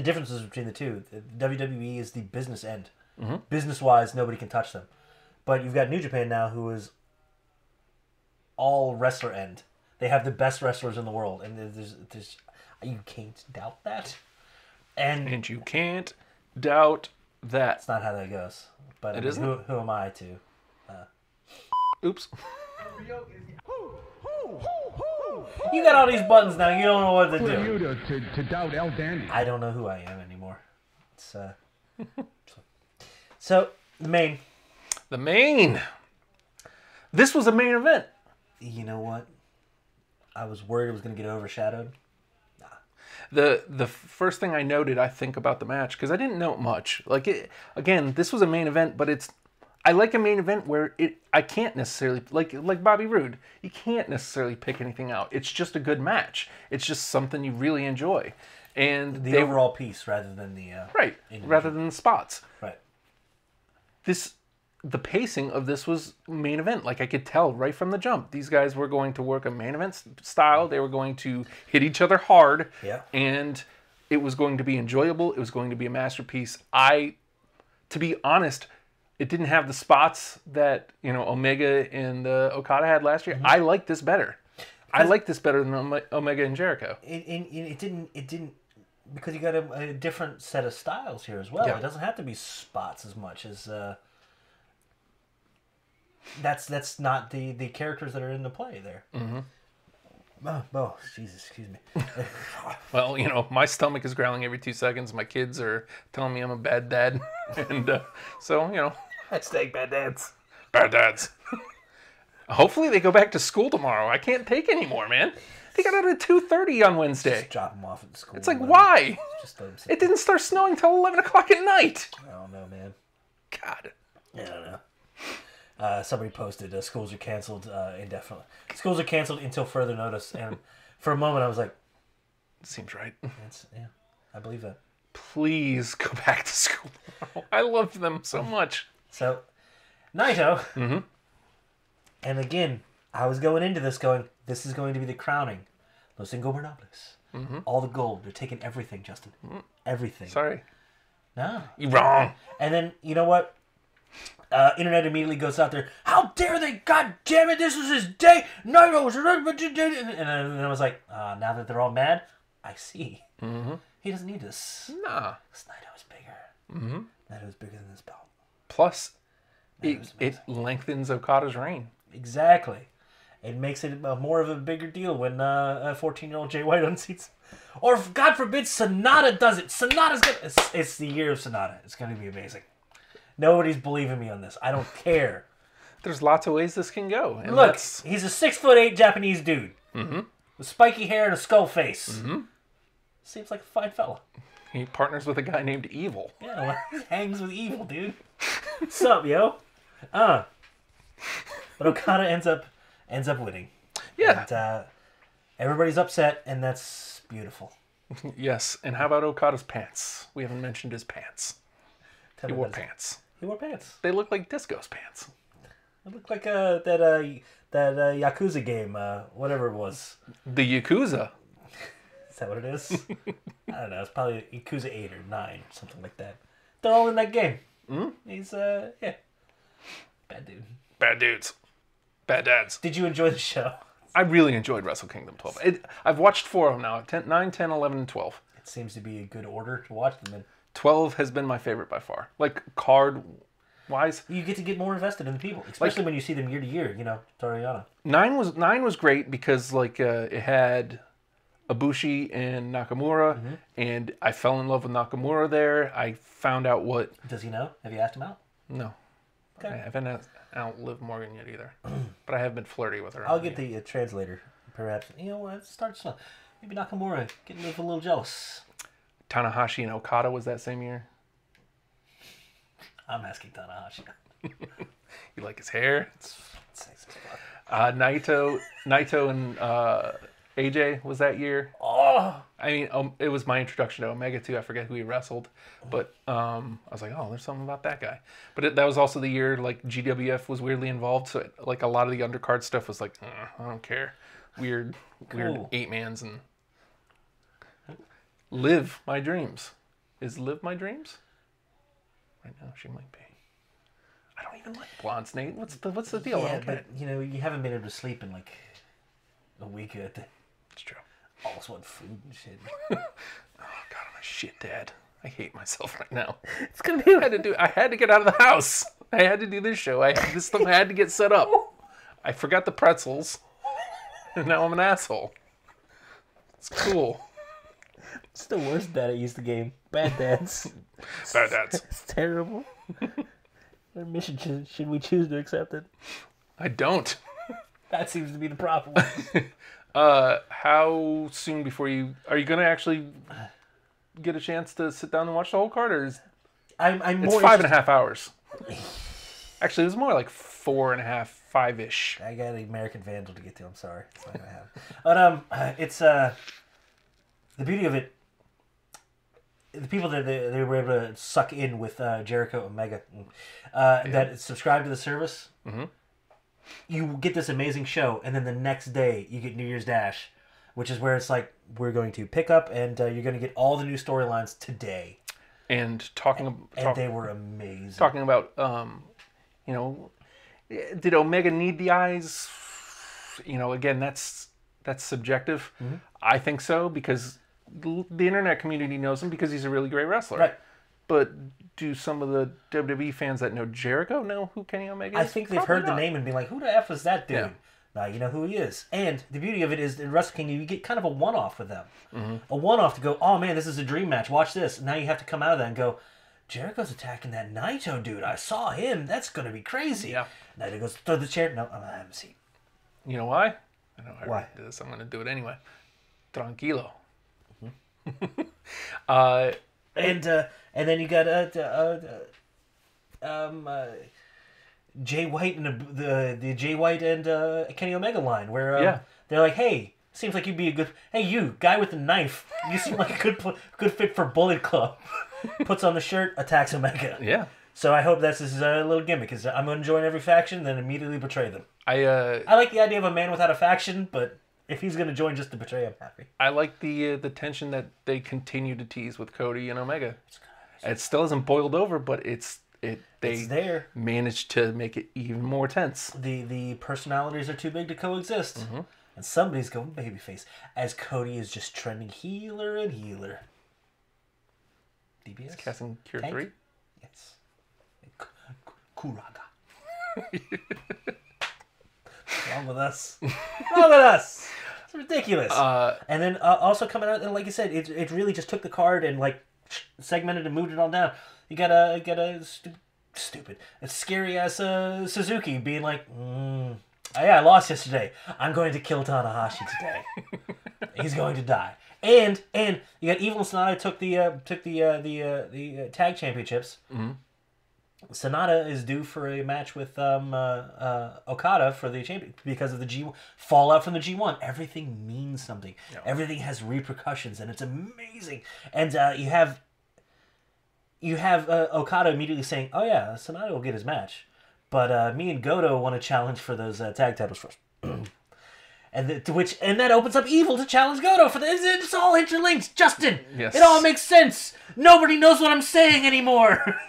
differences between the two. WWE is the business end. Mm-hmm. Business-wise, nobody can touch them. But you've got New Japan now, who is all wrestler end. They have the best wrestlers in the world, and there's you can't doubt that. And you can't doubt that. that's not how that goes. But It isn't? who am I to? Oops. You got all these buttons now. You don't know what to Who are do. you to doubt El Dandy? I don't know who I am anymore. It's so the main. The main. This was a main event. You know what? I was worried it was going to get overshadowed. The first thing I noted, I think, about the match, because I didn't note much. Again, this was a main event, but I like a main event where I can't necessarily, like Bobby Roode, you can't necessarily pick anything out. It's just a good match. It's just something you really enjoy. And The overall piece rather than the... right, rather than the spots. Right. The pacing of this was main event. Like, I could tell right from the jump. These guys were going to work a main event style. They were going to hit each other hard. Yeah. And it was going to be enjoyable. It was going to be a masterpiece. To be honest, it didn't have the spots that, Omega and Okada had last year. Mm-hmm. I like this better. I like this better than Omega and Jericho. It didn't because you got a different set of styles here as well. Yeah. It doesn't have to be spots as much as... That's not the characters that are in the play there. Mm-hmm. Oh, Jesus, excuse me. Well, my stomach is growling every 2 seconds. My kids are telling me I'm a bad dad. And so, Hashtag bad dads. bad dads. Hopefully they go back to school tomorrow. I can't take anymore, man. They got out at 2:30 on Wednesday. Just drop them off at school. It's like, why? Just let them sit. It didn't start snowing till 11 o'clock at night. I don't know, man. God. I don't know. Somebody posted, schools are canceled indefinitely. Schools are canceled until further notice. And for a moment, I was like, Seems right. yeah, I believe that. Please go back to school tomorrow. I love them so much. So, Naito. Mm-hmm. And again, I was going into this going, this is going to be the crowning. Los Ingobernables. Mm-hmm. All the gold. They're taking everything, Justin. Everything. Sorry. No. You're wrong. And then, you know what? Internet immediately goes out there. How dare they? God damn it! This is his day. Naito's and I was like, now that they're all mad, I see. Mm-hmm. He doesn't need this. Nah. Because Naito is bigger. Mm-hmm. Naito is bigger than this belt. Plus, it lengthens Okada's reign. Exactly. It makes it more of a bigger deal when a 14-year-old Jay White unseats. Or, God forbid, Sonata does it. Sonata's going to... It's the year of Sonata. It's going to be amazing. Nobody's believing me on this. I don't care. There's lots of ways this can go. And look, he's a 6'8" Japanese dude. Mm-hmm. With spiky hair and a skull face. Mm-hmm. Seems like a fine fella. He partners with a guy named Evil. Yeah, well, he hangs with Evil, dude. What's up, yo? But Okada ends up winning. Yeah. And everybody's upset, and that's beautiful. Yes, and how about Okada's pants? We haven't mentioned his pants. He wore pants. He wore pants. They look like Disco's pants. It looked like that Yakuza game, whatever it was. The Yakuza. Is that what it is? I don't know. It's probably Yakuza 8 or 9 or something like that. They're all in that game. Mm-hmm. He's, yeah. Bad dude. Bad dudes. Bad dads. Did you enjoy the show? I really enjoyed Wrestle Kingdom 12. I've watched 4 of them now. 9, 10, 11, and 12. It seems to be a good order to watch them in. 12 has been my favorite by far. Like, card-wise. You get more invested in the people. Especially when you see them year to year, Toriano. 9 was great because, like, it had Ibushi and Nakamura, mm-hmm. and I fell in love with Nakamura there. I found out what... Does he know? Have you asked him out? No. Okay. I haven't outlived Morgan yet either. But I have been flirty with her. I'll get the translator, perhaps. You know what? Start slow. Maybe Nakamura getting a little jealous. Tanahashi and Okada was that same year. I'm asking Tanahashi. You like his hair? It's sexy as fuck. Naito and AJ was that year. Oh! I mean, it was my introduction to Omega too. I forget who he wrestled, but I was like, oh, there's something about that guy. But that was also the year like GWF was weirdly involved, so like a lot of the undercard stuff was like, I don't care, weird 8-mans and Live My Dreams. Is Live My Dreams? Right now, she might be. I don't even like blondes, Nate. What's the deal? Yeah, but you haven't been able to sleep in like a week. It's true. Almost want food and shit. Oh God, I'm a shit dad. I hate myself right now. It's gonna be. I had to get out of the house. I had to do this show. This stuff had to get set up. I forgot the pretzels, and now I'm an asshole. It's cool. It's the worst dad at Use the Game. Bad dads. Bad dads. It's terrible. What mission should we choose to accept it? I don't. That seems to be the problem. How soon before are you gonna actually get a chance to sit down and watch the whole card, or I'm it's more 5.5 hours? Actually, it was more like 4.5, 5-ish. I got the American Vandal to get to. I'm sorry, it's not gonna happen. But it's the beauty of it. The people that they were able to suck in with Jericho Omega that subscribe to the service. Mm-hmm. You get this amazing show, and then the next day you get New Year's Dash, which is where it's like, we're going to pick up, and you're going to get all the new storylines today. And they were amazing. Talking about, did Omega need the eyes? Again, that's subjective. Mm-hmm. I think so, because the internet community knows him because he's a really great wrestler. Right. But do some of the WWE fans that know Jericho know who Kenny Omega is? I think they've heard the name and been like, who the F is that dude? Yeah. Now you know who he is. And the beauty of it is, in Wrestle Kingdom, you get kind of a one-off with them. Mm-hmm. A one-off to go, oh man, this is a dream match, watch this. And now you have to come out of that and go, Jericho's attacking that Naito dude. I saw him. That's going to be crazy. Yeah. Naito goes, throw the chair. No, I'm going to have a seat. You know why? I know I why? Do this. I'm going to do it anyway. Tranquilo. And then you got Jay White and the Jay White and Kenny Omega line where they're like, hey, seems like you'd be a good, hey, you guy with the knife, you seem like a good fit for Bullet Club. Puts on the shirt, attacks Omega. Yeah. So I hope that's his little gimmick. Is I'm going to join every faction, then immediately betray them. I like the idea of a man without a faction, but if he's going to join just to betray, I'm happy. I like the tension that they continue to tease with Cody and Omega. It still isn't boiled over, but it's They It's there. managed to make it even more tense. The personalities are too big to coexist. Mm-hmm. And somebody's going babyface. As Cody is just trending healer and healer. DBS? Casting Cure Tank? 3? Yes. Kuraga. What's wrong with us? What's wrong with us? It's ridiculous. And then also coming out, and like you said, it really just took the card and like segmented and moved it on down. You got a stupid, a scary ass Suzuki being like, oh, yeah, I lost yesterday. I'm going to kill Tanahashi today. He's going to die. And you got Evil and Sonata took the tag championships. Mm-hmm. Sonata is due for a match with Okada for the champion because of the G fallout from the G1. Everything means something. Yeah. Everything has repercussions, and it's amazing. And you have Okada immediately saying, "Oh yeah, Sonata will get his match, but me and Goto want to challenge for those tag titles first." And that opens up Evil to challenge Goto for this. It's all interlinked, Justin. Yes. It all makes sense. Nobody knows what I'm saying anymore.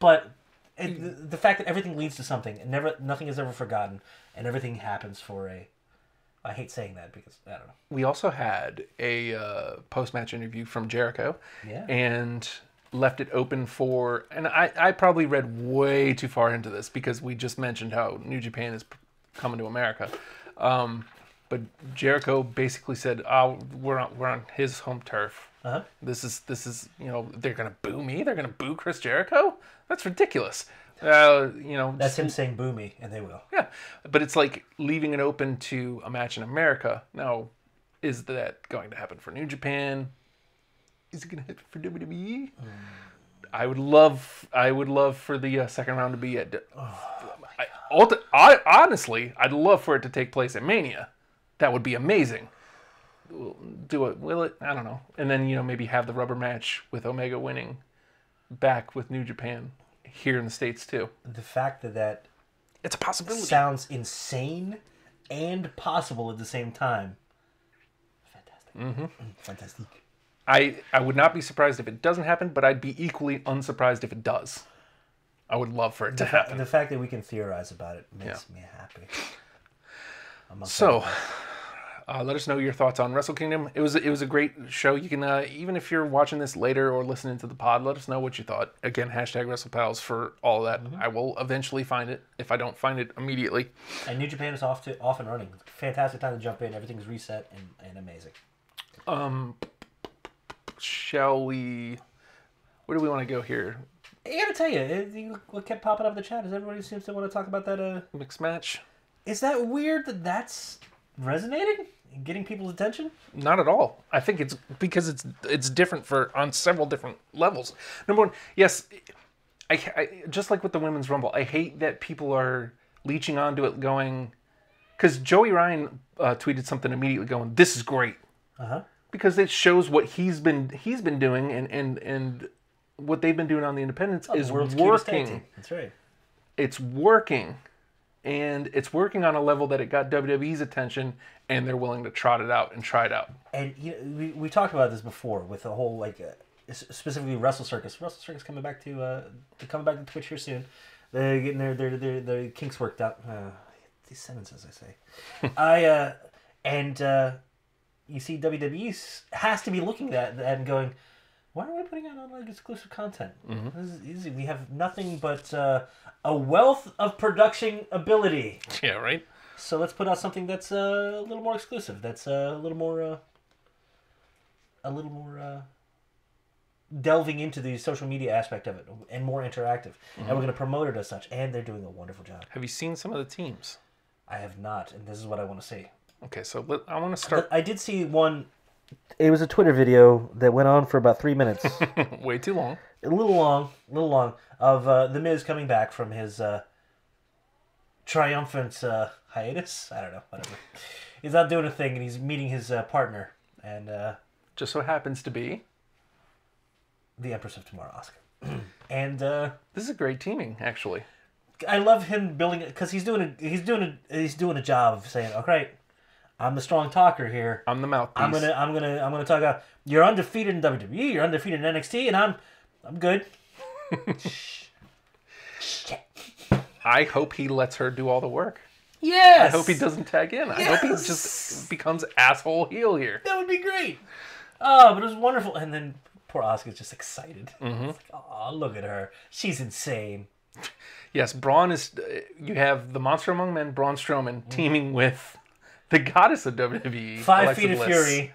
But the fact that everything leads to something, and nothing is ever forgotten, and everything happens for a. I hate saying that because I don't know. We also had a post-match interview from Jericho, yeah, and left it open for. And I probably read way too far into this because we just mentioned how New Japan is coming to America. But Jericho basically said, "Oh, we're on his home turf. Uh-huh. This is they're gonna boo me. They're gonna boo Chris Jericho. That's ridiculous. That's him saying boo me, and they will. Yeah, but it's like leaving it open to a match in America. Now, is that going to happen for New Japan? Is it going to happen for WWE? I would love for the second round to be at. Honestly, I'd love for it to take place at Mania. That would be amazing. Do it? Will it? I don't know. And then maybe have the rubber match with Omega winning, back with New Japan here in the States too. The fact that it's a possibility sounds insane and possible at the same time. Fantastic. Mm-hmm. Fantastic. I would not be surprised if it doesn't happen, but I'd be equally unsurprised if it does. I would love for it to happen. The fact that we can theorize about it makes me happy. So, let us know your thoughts on Wrestle Kingdom. It was a great show. You can even if you're watching this later or listening to the pod, let us know what you thought. Again, #WrestlePals for all of that. Mm-hmm. I will eventually find it if I don't find it immediately. And New Japan is off and running. Fantastic time to jump in. Everything's reset and amazing. Shall we? Where do we want to go here? I gotta tell you, what kept popping up in the chat is everybody seems to want to talk about that mixed match. Is that weird that's resonating and getting people's attention? Not at all. I think it's because it's different on several different levels. Number one, yes, I just like with the Women's Rumble, I hate that people are leeching onto it going, because Joey Ryan tweeted something immediately going, "This is great," because it shows what he's been doing and what they've been doing on the independents is working. That's right. It's working. And it's working on a level that it got WWE's attention, and they're willing to trot it out and try it out. And we talked about this before with the whole specifically Wrestle Circus. Wrestle Circus coming back to Twitch here soon. They're getting their kinks worked out. These sentences I say. You see WWE has to be looking at that and going, why are we putting out exclusive content? Mm-hmm. This is easy. We have nothing but a wealth of production ability. Yeah, right. So let's put out something that's a little more exclusive. That's a little more delving into the social media aspect of it and more interactive. Mm-hmm. And we're going to promote it as such. And they're doing a wonderful job. Have you seen some of the teams? I have not, and this is what I want to see. Okay, so I want to start. I did see one. It was a Twitter video that went on for about 3 minutes. Way too long. A little long, of The Miz coming back from his triumphant hiatus. I don't know, whatever. He's not doing a thing, and he's meeting his partner, and just so happens to be the Empress of Tomorrow, Asuka. And this is a great teaming, actually. I love him building it because he's doing a job of saying, "Okay, I'm the strong talker here. I'm the mouthpiece. I'm gonna talk about you're undefeated in WWE, you're undefeated in NXT, and I'm good." Shit. I hope he lets her do all the work. Yes. I hope he doesn't tag in. I hope he just becomes asshole heel here. That would be great. Oh, but it was wonderful. And then poor Asuka's just excited. Mm-hmm. It's like, oh, look at her. She's insane. Yes, Braun is... you have the Monster Among Men, Braun Strowman, teaming with the goddess of WWE, 5 Alexa feet of Bliss. Fury,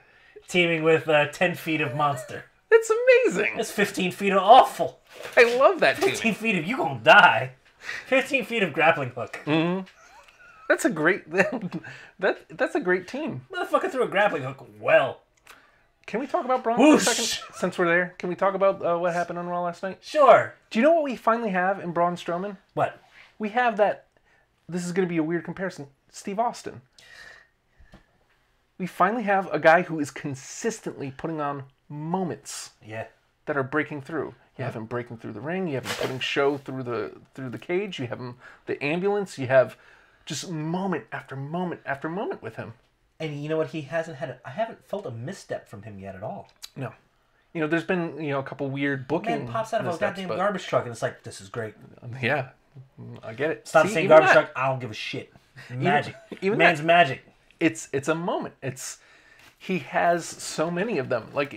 teaming with 10 feet of Monster. It's amazing. That's 15 feet of awful. I love that 15 team. feet of you gonna die. 15 feet of grappling hook. Mm-hmm. That's a great... that's a great team. Motherfucker threw a grappling hook well. Can we talk about Braun Whoosh. for a second? Since we're there, can we talk about what happened on Raw last night? Sure. Do you know what we finally have in Braun Strowman? What? We have that... This is going to be a weird comparison. Steve Austin. We finally have a guy who is consistently putting on moments Yeah. that are breaking through. You have him breaking through the ring. You have him putting show through the cage. You have him the ambulance. You have just moment after moment after moment with him. And you know what? He hasn't had. I haven't felt a misstep from him yet at all. No, there's been a couple weird booking. Man pops out of a missteps, goddamn but- garbage truck, and it's like, this is great. Yeah, I get it. It's not the See, same even garbage that- truck. I don't give a shit. Magic. even Man's that- magic. It's a moment. He has so many of them. Like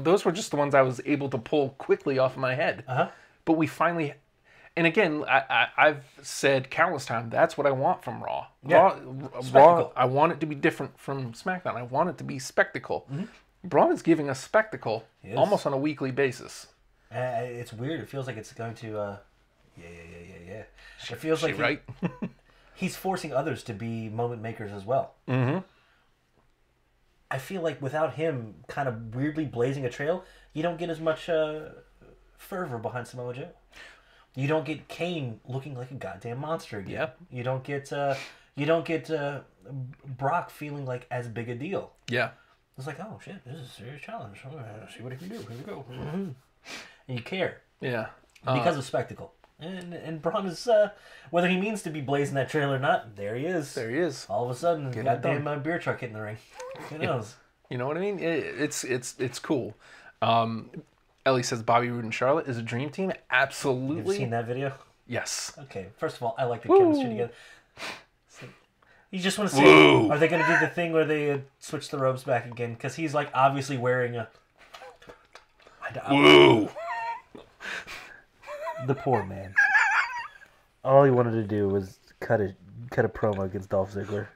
those were just the ones I was able to pull quickly off of my head. Uh-huh. But we finally, and again, I've said countless times, that's what I want from Raw. Yeah. Raw, Spectacle. I want it to be different from SmackDown. I want it to be spectacle. Mm-hmm. Braun is giving us spectacle Yes. almost on a weekly basis. It's weird. It feels like it's going to. Yeah. It feels She like right? he's forcing others to be moment makers as well. Mm-hmm. I feel like without him kind of weirdly blazing a trail, you don't get as much fervor behind Samoa Joe. You don't get Kane looking like a goddamn monster again. Yep. You don't get Brock feeling like as big a deal. Yeah. It's like, oh shit, this is a serious challenge. I'm gonna see what he can do. Here we go. Mm-hmm. And you care Yeah. because of spectacle. And Braun is, whether he means to be blazing that trail or not, there he is. There he is. All of a sudden, Getting it goddamn beer truck hitting the ring. Who knows? You know what I mean? It's cool. Ellie says Bobby Roode and Charlotte is a dream team. Have you Absolutely. seen that video? Yes. Okay, first of all, I like the Woo. chemistry together. So, you just want to see, Woo. are they going to do the thing where they switch the robes back again? Because he's like obviously wearing a... Woo. The poor man. All he wanted to do was cut a promo against Dolph Ziggler.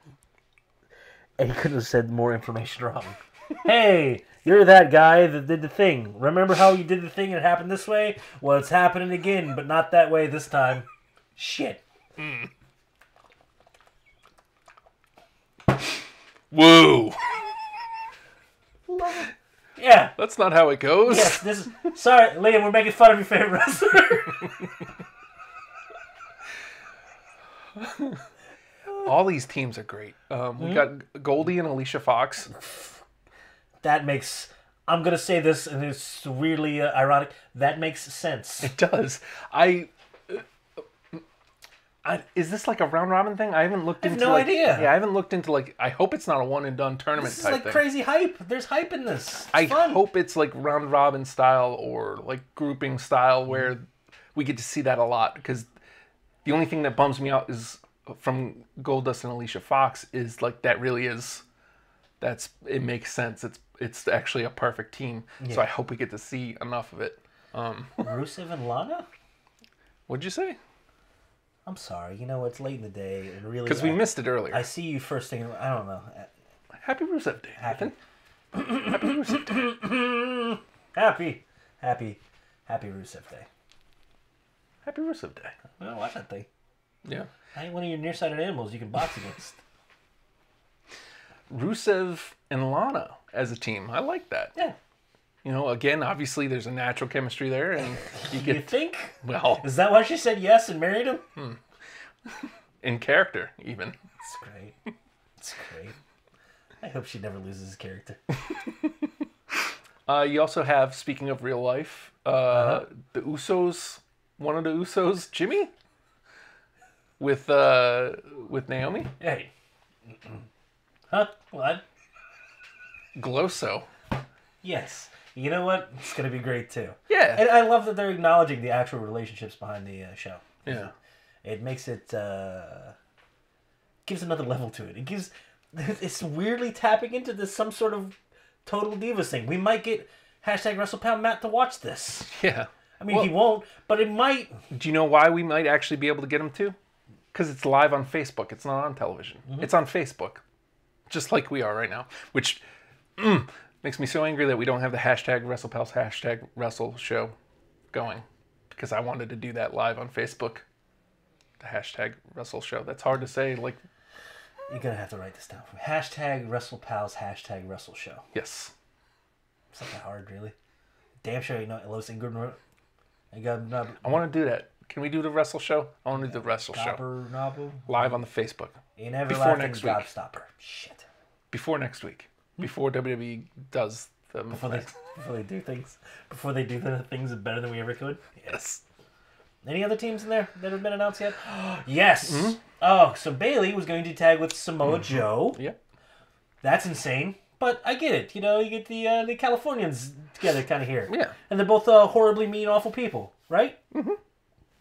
And he couldn't have said more information wrong. Hey, you're that guy that did the thing. Remember how you did the thing and it happened this way? Well, it's happening again, but not that way this time. Shit. Woo. Yeah. That's not how it goes. Yes, this is... Sorry, Liam, we're making fun of your favorite wrestler. All these teams are great. We got Goldie and Alicia Fox. That makes... I'm going to say this, and it's weirdly ironic. That makes sense. It does. Is this like a round robin thing? I haven't looked into. no idea. Yeah, I haven't looked into I hope it's not a one and done tournament This is type like thing. crazy hype. There's hype in this. It's I fun. hope it's like round robin style or like grouping style where we get to see that a lot, because the only thing that bums me out is from Goldust and Alicia Fox is like that really is. It makes sense. It's actually a perfect team. So I hope we get to see enough of it. Rusev and Lana? What'd you say? I'm sorry. You know, it's late in the day. And really, Because we missed it earlier. I see you first thing. I don't know. Happy Rusev Day, Happy. Nathan. Happy Rusev Day. Happy Rusev Day. Happy Rusev Day. Well, watch that thing. Yeah. I ain't one of your nearsighted animals you can box against. Rusev and Lana as a team. I like that. Yeah. You know, again, obviously there's a natural chemistry there, and you You get, think? well, Is that why she said yes and married him? in character, even. It's great. It's great. I hope she never loses his character. You also have, speaking of real life, the Usos, one of the Usos, Jimmy, with Naomi. Hey. Huh? What? Glosso. Yes. You know what? It's going to be great, too. Yeah. And I love that they're acknowledging the actual relationships behind the show. Yeah. It makes it gives another level to it. It's weirdly tapping into this some sort of total divas thing. We might get #WrestlePal Matt to watch this. Yeah. I mean, he won't, but it might. Do you know why we might actually be able to get him to? Because it's live on Facebook. It's not on television. It's on Facebook. Just like we are right now. Which makes me so angry that we don't have the #WrestlePals #Wrestle show going. Because I wanted to do that live on Facebook. The #Wrestle show. That's hard to say. Like, You're going to have to write this down for me. #WrestlePals #Wrestle show. yes. It's not that hard, really. Damn sure you know Los Ingram. I want to do that. Can we do the Wrestle show? I want to do the Wrestle show. Live on the Facebook. You never Before laughed next at week. Gobstopper. Shit. Before next week. Before WWE does the... Before they do things. Before they do the things better than we ever could. Yes. Any other teams in there that have been announced yet? Yes. Oh, so Bailey was going to tag with Samoa Joe. Yeah. That's insane. But I get it. You know, you get the Californians together kind of here. Yeah. And they're both horribly mean, awful people, right? Mm-hmm.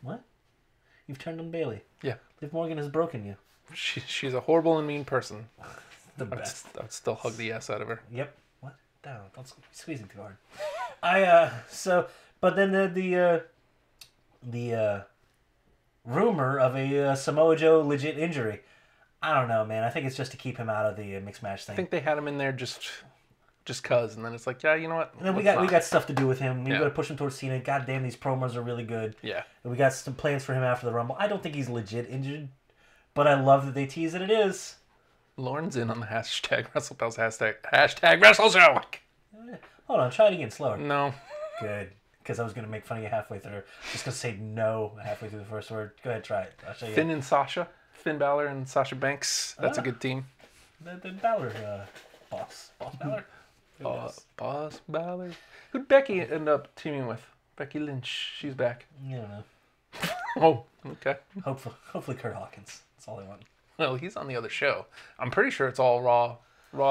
What? You've turned on Bailey. Yeah. Liv Morgan has broken you. She's a horrible and mean person. The best. I would still hug the ass out of her. Yep. What? Down. Don't squeezing too hard. But then the rumor of a Samoa Joe legit injury. I don't know, man. I think it's just to keep him out of the mixed match thing. I think they had him in there just cause, and then it's like, yeah, you know what? And then we got stuff to do with him. We Yeah. got to push him towards Cena. God damn, these promos are really good. Yeah. And we got some plans for him after the Rumble. I don't think he's legit injured, but I love that they tease that it is. Lauren's in on the #WrestlePals #Wrestle show. Hold on, try it again, slower. No. Good, because I was gonna make fun of you halfway through. Just gonna say no halfway through the first word. Go ahead, try it. I'll show you. Finn and Sasha. Finn Balor and Sasha Banks. That's a good team. The Balor boss Balor. Boss Balor. Who'd Becky end up teaming with? Becky Lynch. She's back. I don't know. Oh, okay. Hopefully Kurt Hawkins. That's all I want. Well, he's on the other show. I'm pretty sure it's all Raw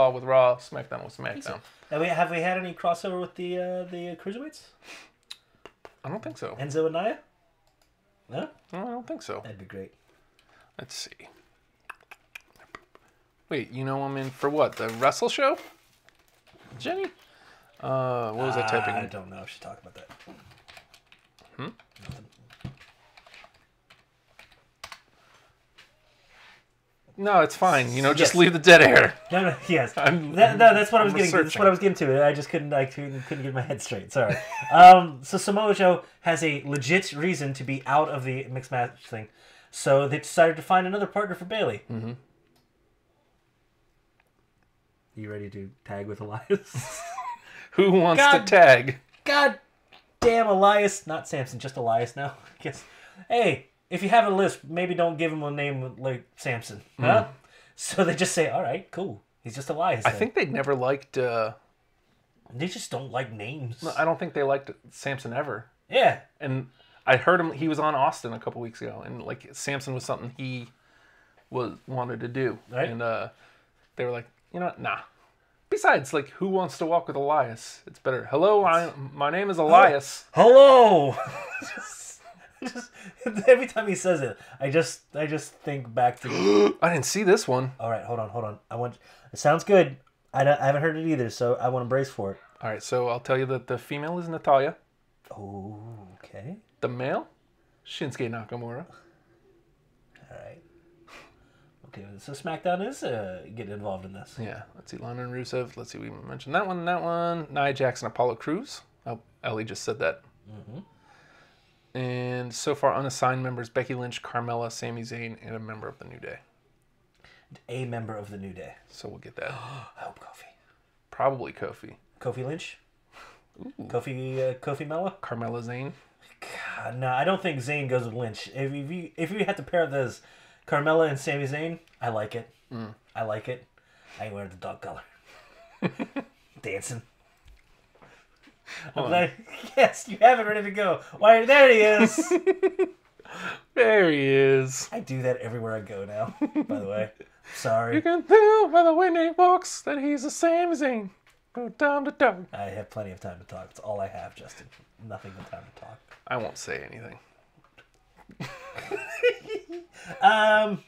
with Raw, SmackDown with SmackDown. Have we had any crossover with the cruiserweights? I don't think so. Enzo and Nia? No? No, I don't think so. That'd be great. Let's see. Wait, you know I'm in for what? The Wrestle show? Jenny? What was I typing? I don't know if she's talking about that. No, it's fine. You know, just Yes. leave the dead air. No, yes. I'm- That's what I was I'm getting to. That's researching. what I was getting to. I just couldn't get my head straight. Sorry. So Samoa Joe has a legit reason to be out of the mixed match thing. So they decided to find another partner for Bailey. Mm-hmm. You ready to tag with Elias? Who wants to God. tag? God damn Elias. Not Samson, just Elias now. I guess. Hey, if you have a list, maybe don't give him a name like Samson. Huh? So they just say, all right, cool. He's just Elias. I then. think they never liked... They just don't like names. I don't think they liked Samson ever. Yeah. And I heard him... He was on Austin a couple weeks ago. And, like, Samson was something he wanted to do. Right. And they were like, you know what? Nah. Besides, like, who wants to walk with Elias? It's better. Hello, my name is Elias. Hello. just every time he says it, I just think back to. I didn't see this one. All right, hold on. It sounds good. I haven't heard it either, so I want to brace for it. All right, so I'll tell you that the female is Natalia. Oh, okay. The male, Shinsuke Nakamura. All right. Okay, so SmackDown is getting involved in this. Yeah, let's see, Lana and Rusev. Let's see, we mentioned that one. Nia Jax and Apollo Crews. Oh, Ellie just said that. Mm-hmm. And so far, unassigned members, Becky Lynch, Carmella, Sami Zayn, and a member of the New Day. A member of the New Day. So we'll get that. I hope Kofi. Probably Kofi. Kofi Lynch? Kofi Mella? Carmella Zayn. God, no, I don't think Zayn goes with Lynch. If you had to pair those, Carmella and Sami Zayn, I like it. I like it. I ain't wearing the dog color. Dancing. I'm like, yes, you have it ready to go. Why, there he is. There he is. I do that everywhere I go now, by the way. Sorry. You can tell by the way he walks that he's a Sami Zayn. Go down to down. I have plenty of time to talk. It's all I have, Justin. Nothing but time to talk. I won't say anything.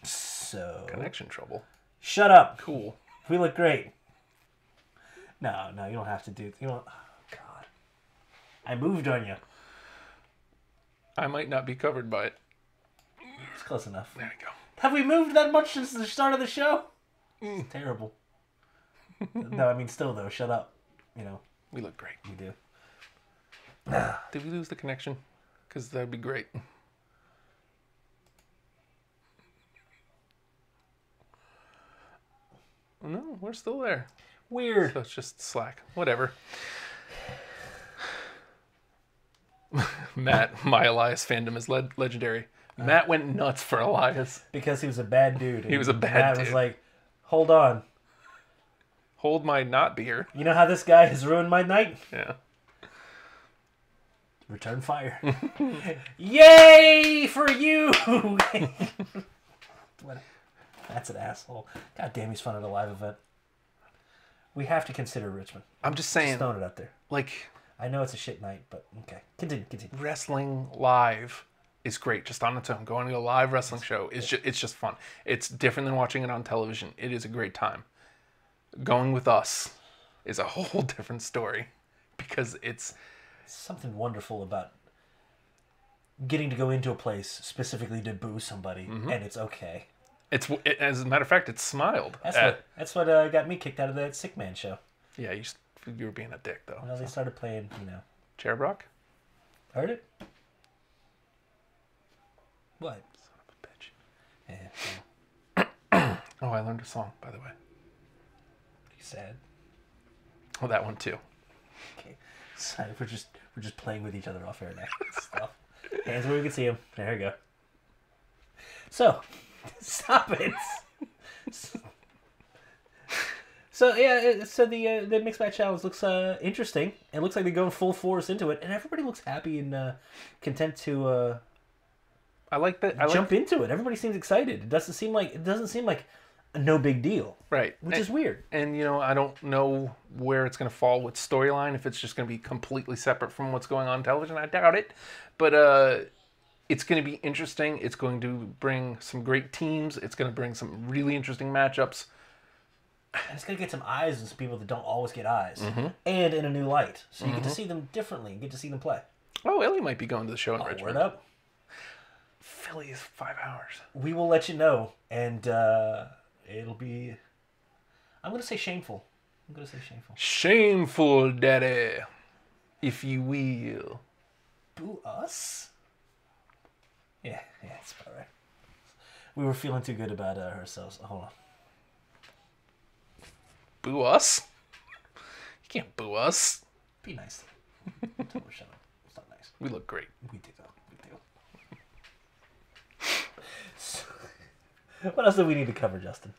So Connection trouble. shut up. Cool. We look great. No, you don't have to do. You don't. Oh, God, I moved on you. I might not be covered by it. It's close enough. There we go. Have we moved that much since the start of the show? It's terrible. No, I mean, still though. Shut up. You know, We look great. you do. Did we lose the connection? Because that'd be great. No, we're still there. Weird. So it's just Slack. Whatever. Matt, my Elias fandom is legendary. Matt went nuts for Elias. Because he was a bad dude. He was a bad Matt dude. was like, hold on. Hold my not beer. You know how this guy has ruined my night? Yeah. Return fire. Yay for you! What? That's an asshole. God damn, he's fun at a live event. We have to consider Richmond. I'm just saying, Just throwing it out there. like, I know it's a shit night, but okay. Continue. wrestling live is great just on its own. Going to a live wrestling show is it's just fun. It's different than watching it on television. It is a great time. Going with us is a whole different story because it's Something wonderful about getting to go into a place specifically to boo somebody, and it's okay. as a matter of fact, it's smiled. That's what got me kicked out of that Sick Man show. Yeah, you were being a dick though. Well, they started playing, Cherub Rock? Heard it? What? Son of a bitch. Yeah. Oh, I learned a song, by the way. You sad? Oh, that one too. Okay. Sorry, we're just playing with each other off air now. Stuff. Hands where we can see them. There we go. So, stop it. So yeah, so the mixed match challenge looks interesting. It looks like they're going full force into it, and everybody looks happy and content to I like that. jump into it. Everybody seems excited. It doesn't seem like a no big deal, right, which is weird. And I don't know where it's going to fall with storyline. If it's just going to be completely separate from what's going on television, I doubt it. But it's going to be interesting. It's going to bring some great teams. It's going to bring some really interesting matchups. And it's going to get some eyes on some people that don't always get eyes. And in a new light. So you get to see them differently and get to see them play. Oh, Ellie might be going to the show in Word Richmond. up. Philly is 5 hours. We will let you know. And it'll be... I'm going to say shameful. Shameful, daddy, if you will. Boo us? Yeah, that's about right. We were feeling too good about ourselves. Hold on. Boo us? You can't boo us. Be nice. Tell her shut up. It's not nice. We look great. We do, though. We do. What else do we need to cover, Justin?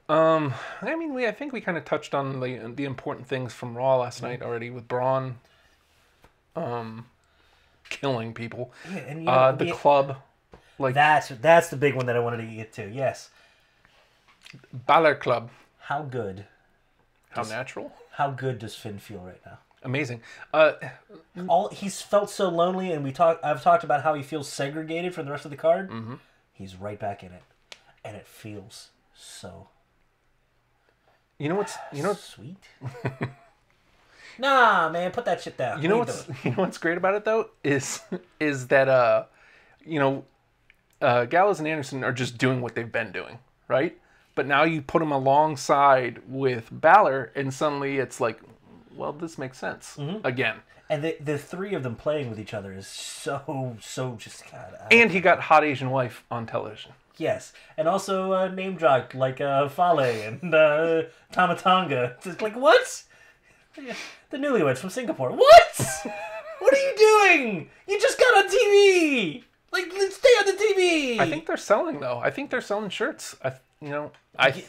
I think we kind of touched on the important things from Raw last night already with Braun killing people. Yeah, and the club. Like that's the big one that I wanted to get to. Yes. Balor Club. How good? How natural? How good does Finn feel right now? Amazing. He's felt so lonely, and I've talked about how he feels segregated from the rest of the card. Mm-hmm. He's right back in it, and it feels so. Sweet. Nah, man, put that shit down. You know what's great about it though is that Gallows and Anderson are just doing what they've been doing, right? But now you put them alongside with Balor, and suddenly it's like, well, this makes sense again. And the three of them playing with each other is so just God. And he got hot Asian wife on television. Yes, and also name dropped like Fale and Tamatanga. It's like what? The newlyweds from Singapore. What? What are you doing? You just got on TV. Like, let's stay on the TV. I think they're selling though. I think they're selling shirts. I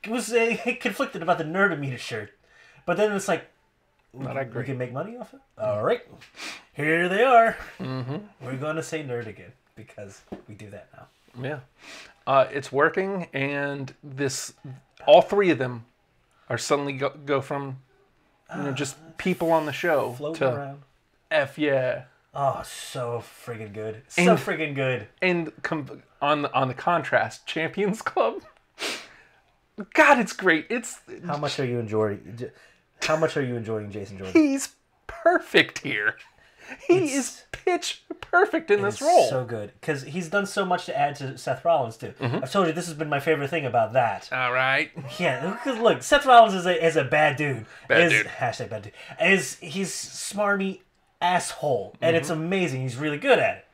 was conflicted about the Nerdamita shirt, but then it's like, not that great. We can make money off it. All right, here they are. Mm-hmm. We're gonna say nerd again because we do that now. Yeah, it's working, and all three of them are suddenly go from just people on the show floating to around. F yeah. Oh, so friggin' good. So friggin' good. And on the contrast, Champions Club. God, it's great. It's How much are you enjoying Jason Jordan? He's perfect here. He is pitch perfect in this It's role. so good because he's done so much to add to Seth Rollins too. I've told you this has been my favorite thing about that. All right. Yeah, because look, Seth Rollins is a bad dude. Bad dude. Hashtag bad dude. He's smarmy asshole, and it's amazing. He's really good at it.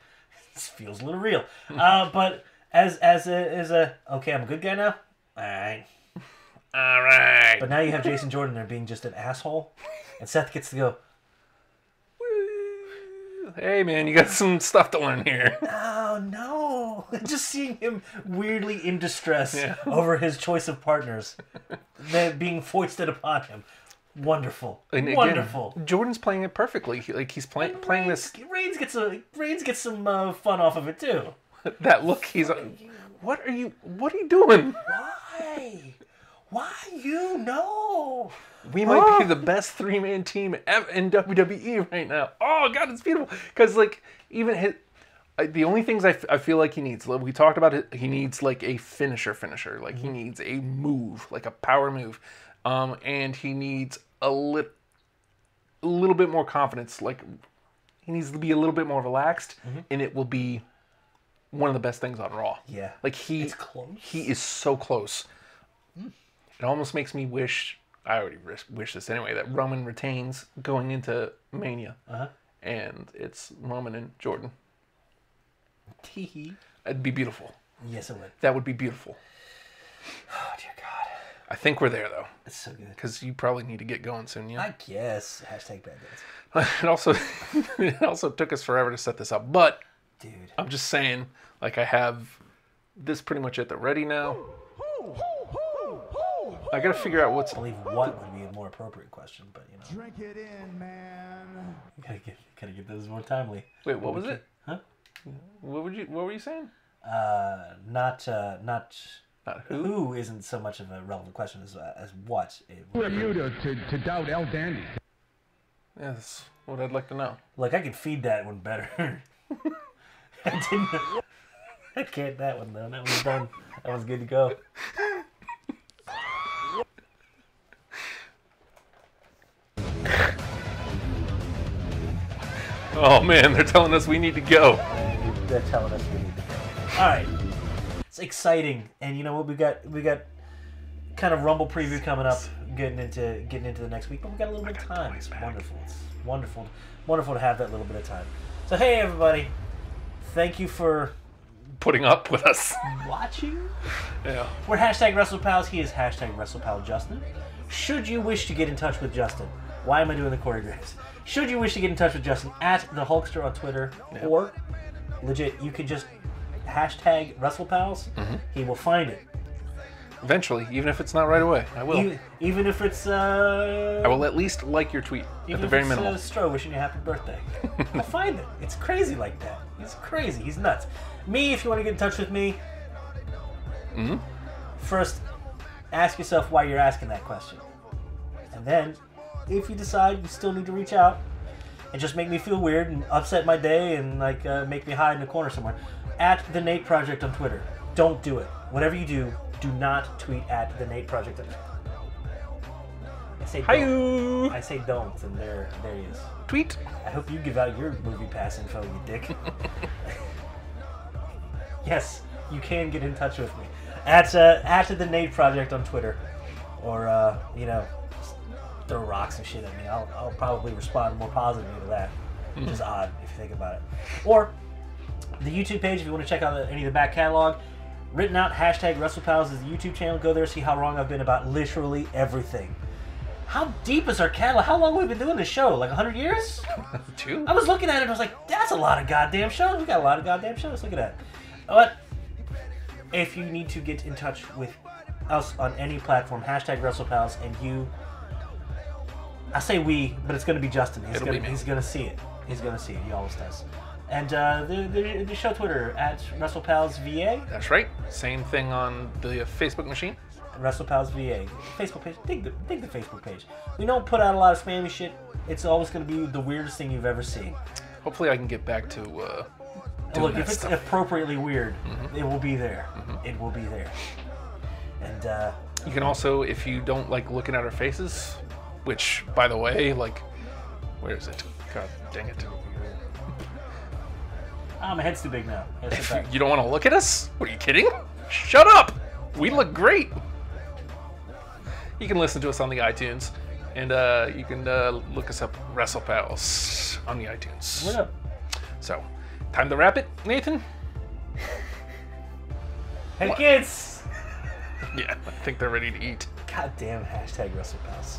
This feels a little real. But as a okay, I'm a good guy now. All right. But now you have Jason Jordan there being just an asshole, and Seth gets to go, Hey, man, you got some stuff to learn here. oh no! Just seeing him weirdly in distress over his choice of partners, they're being foisted upon him. Wonderful, And again, wonderful. Jordan's playing it perfectly. He's playing this. Reigns gets some fun off of it too. That look. He's. What are you doing? Why? Why you know? We might be the best 3-man team ever in WWE right now. Oh God, it's beautiful. Because even the only things I feel like he needs. We talked about it. He needs like a finisher. Like he needs a move, like a power move, and he needs a little bit more confidence. Like he needs to be a little bit more relaxed, and it will be one of the best things on Raw. Yeah, like it's close. He is so close. It almost makes me wish. I already wish this anyway, that Roman retains going into Mania. And it's Roman and Jordan. It'd be beautiful. Yes, it would. That would be beautiful. Oh, dear God. I think we're there, though. It's so good. Because you probably need to get going soon, yeah? I guess. Hashtag bad days. It also took us forever to set this up. But, Dude. I'm just saying, I have this pretty much at the ready now. I gotta figure out what's... I believe what would be a more appropriate question, but you know. Drink it in, man. Gotta get those more timely. Wait, what was it? Huh? What were you saying? Not who? who isn't so much of a relevant question as what. Who are you to doubt El Dandy? Yeah, that's what I'd like to know. Look, I could feed that one better. I can't that one though. That one's done. That one's good to go. Oh man, they're telling us we need to go. They're telling us we need to go. All right, it's exciting, and you know what? We got kind of Rumble preview coming up, getting into the next week, but we got a little bit of time. It's wonderful. It's wonderful to have that little bit of time. So hey, everybody, thank you for Putting up with us. watching. Yeah. We're hashtag WrestlePals. He is hashtag WrestlePal Justin. Should you wish to get in touch with Justin, why am I doing the choreographs? Should you wish to get in touch with Justin, at the Hulkster on Twitter, or legit, you could just hashtag WrestlePals. He will find it. Eventually, even if it's not right away, I will. Even if it's I will at least like your tweet at the very minimum. Stro wishing you happy birthday. I'll find it. It's crazy like that. It's crazy. He's nuts. Me, if you want to get in touch with me, first ask yourself why you're asking that question, and then if you decide you still need to reach out and just make me feel weird and upset my day and make me hide in a corner somewhere, at the Nate Project on Twitter. Don't do it. Whatever you do not tweet at the Nate Project. I say don't. Hi-yoo. I say don't, and there he is. Tweet. I hope you give out your movie pass info, you dick. Yes, you can get in touch with me at the Nate Project on Twitter, or throw rocks and shit at me. I'll probably respond more positively to that, which is odd if you think about it. Or the YouTube page if you want to check out any of the back catalog. Written out, hashtag WrestlePals is the YouTube channel. Go there, see how wrong I've been about literally everything. How deep is our catalog? How long have we been doing this show? Like 100 years? 2? I was looking at it and I was like, that's a lot of goddamn shows. We got a lot of goddamn shows. Look at that. But if you need to get in touch with us on any platform, hashtag WrestlePals, and you, I say we, but it's going to be Justin. He's going to see it. He's going to see it. He always does. And the show Twitter, at WrestlePalsVA. That's right. Same thing on the Facebook machine. WrestlePalsVA. Facebook page. Dig the Facebook page. We don't put out a lot of spammy shit. It's always going to be the weirdest thing you've ever seen. Hopefully I can get back to doing Look, that if it's stuff. appropriately weird, it will be there. It will be there. And You can also, if you don't like looking at our faces, which, by the way, like, where is it? God dang it. my head's too big now. If you don't want to look at us? What, are you kidding? Shut up! We look great! You can listen to us on the iTunes, and you can look us up, WrestlePals, on the iTunes. What up? So, time to wrap it, Nathan? Hey, What? kids! Yeah, I think they're ready to eat. Goddamn hashtag WrestlePals.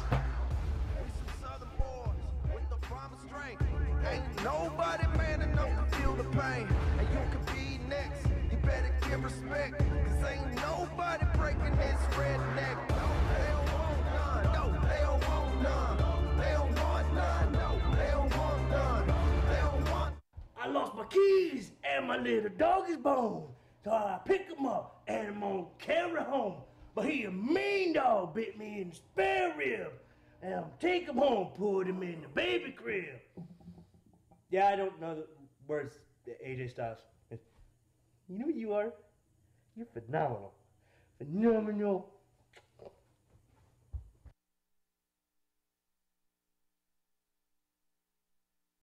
Southern boys with the promised strength. Ain't nobody man enough to feel the pain. And you can be next. You better give respect. Cause ain't nobody breaking this redneck. No, they don't want none. No, they don't want none. They don't want none. No, they don't want none. They don't want. I lost my keys and my little dog is bone. So I pick him up and I'm gonna carry home. But he a mean dog, bit me in the spare rib. And I'm take him home, put him in the baby crib. Yeah, I don't know the words, AJ Styles. You know what you are? You're phenomenal. Phenomenal.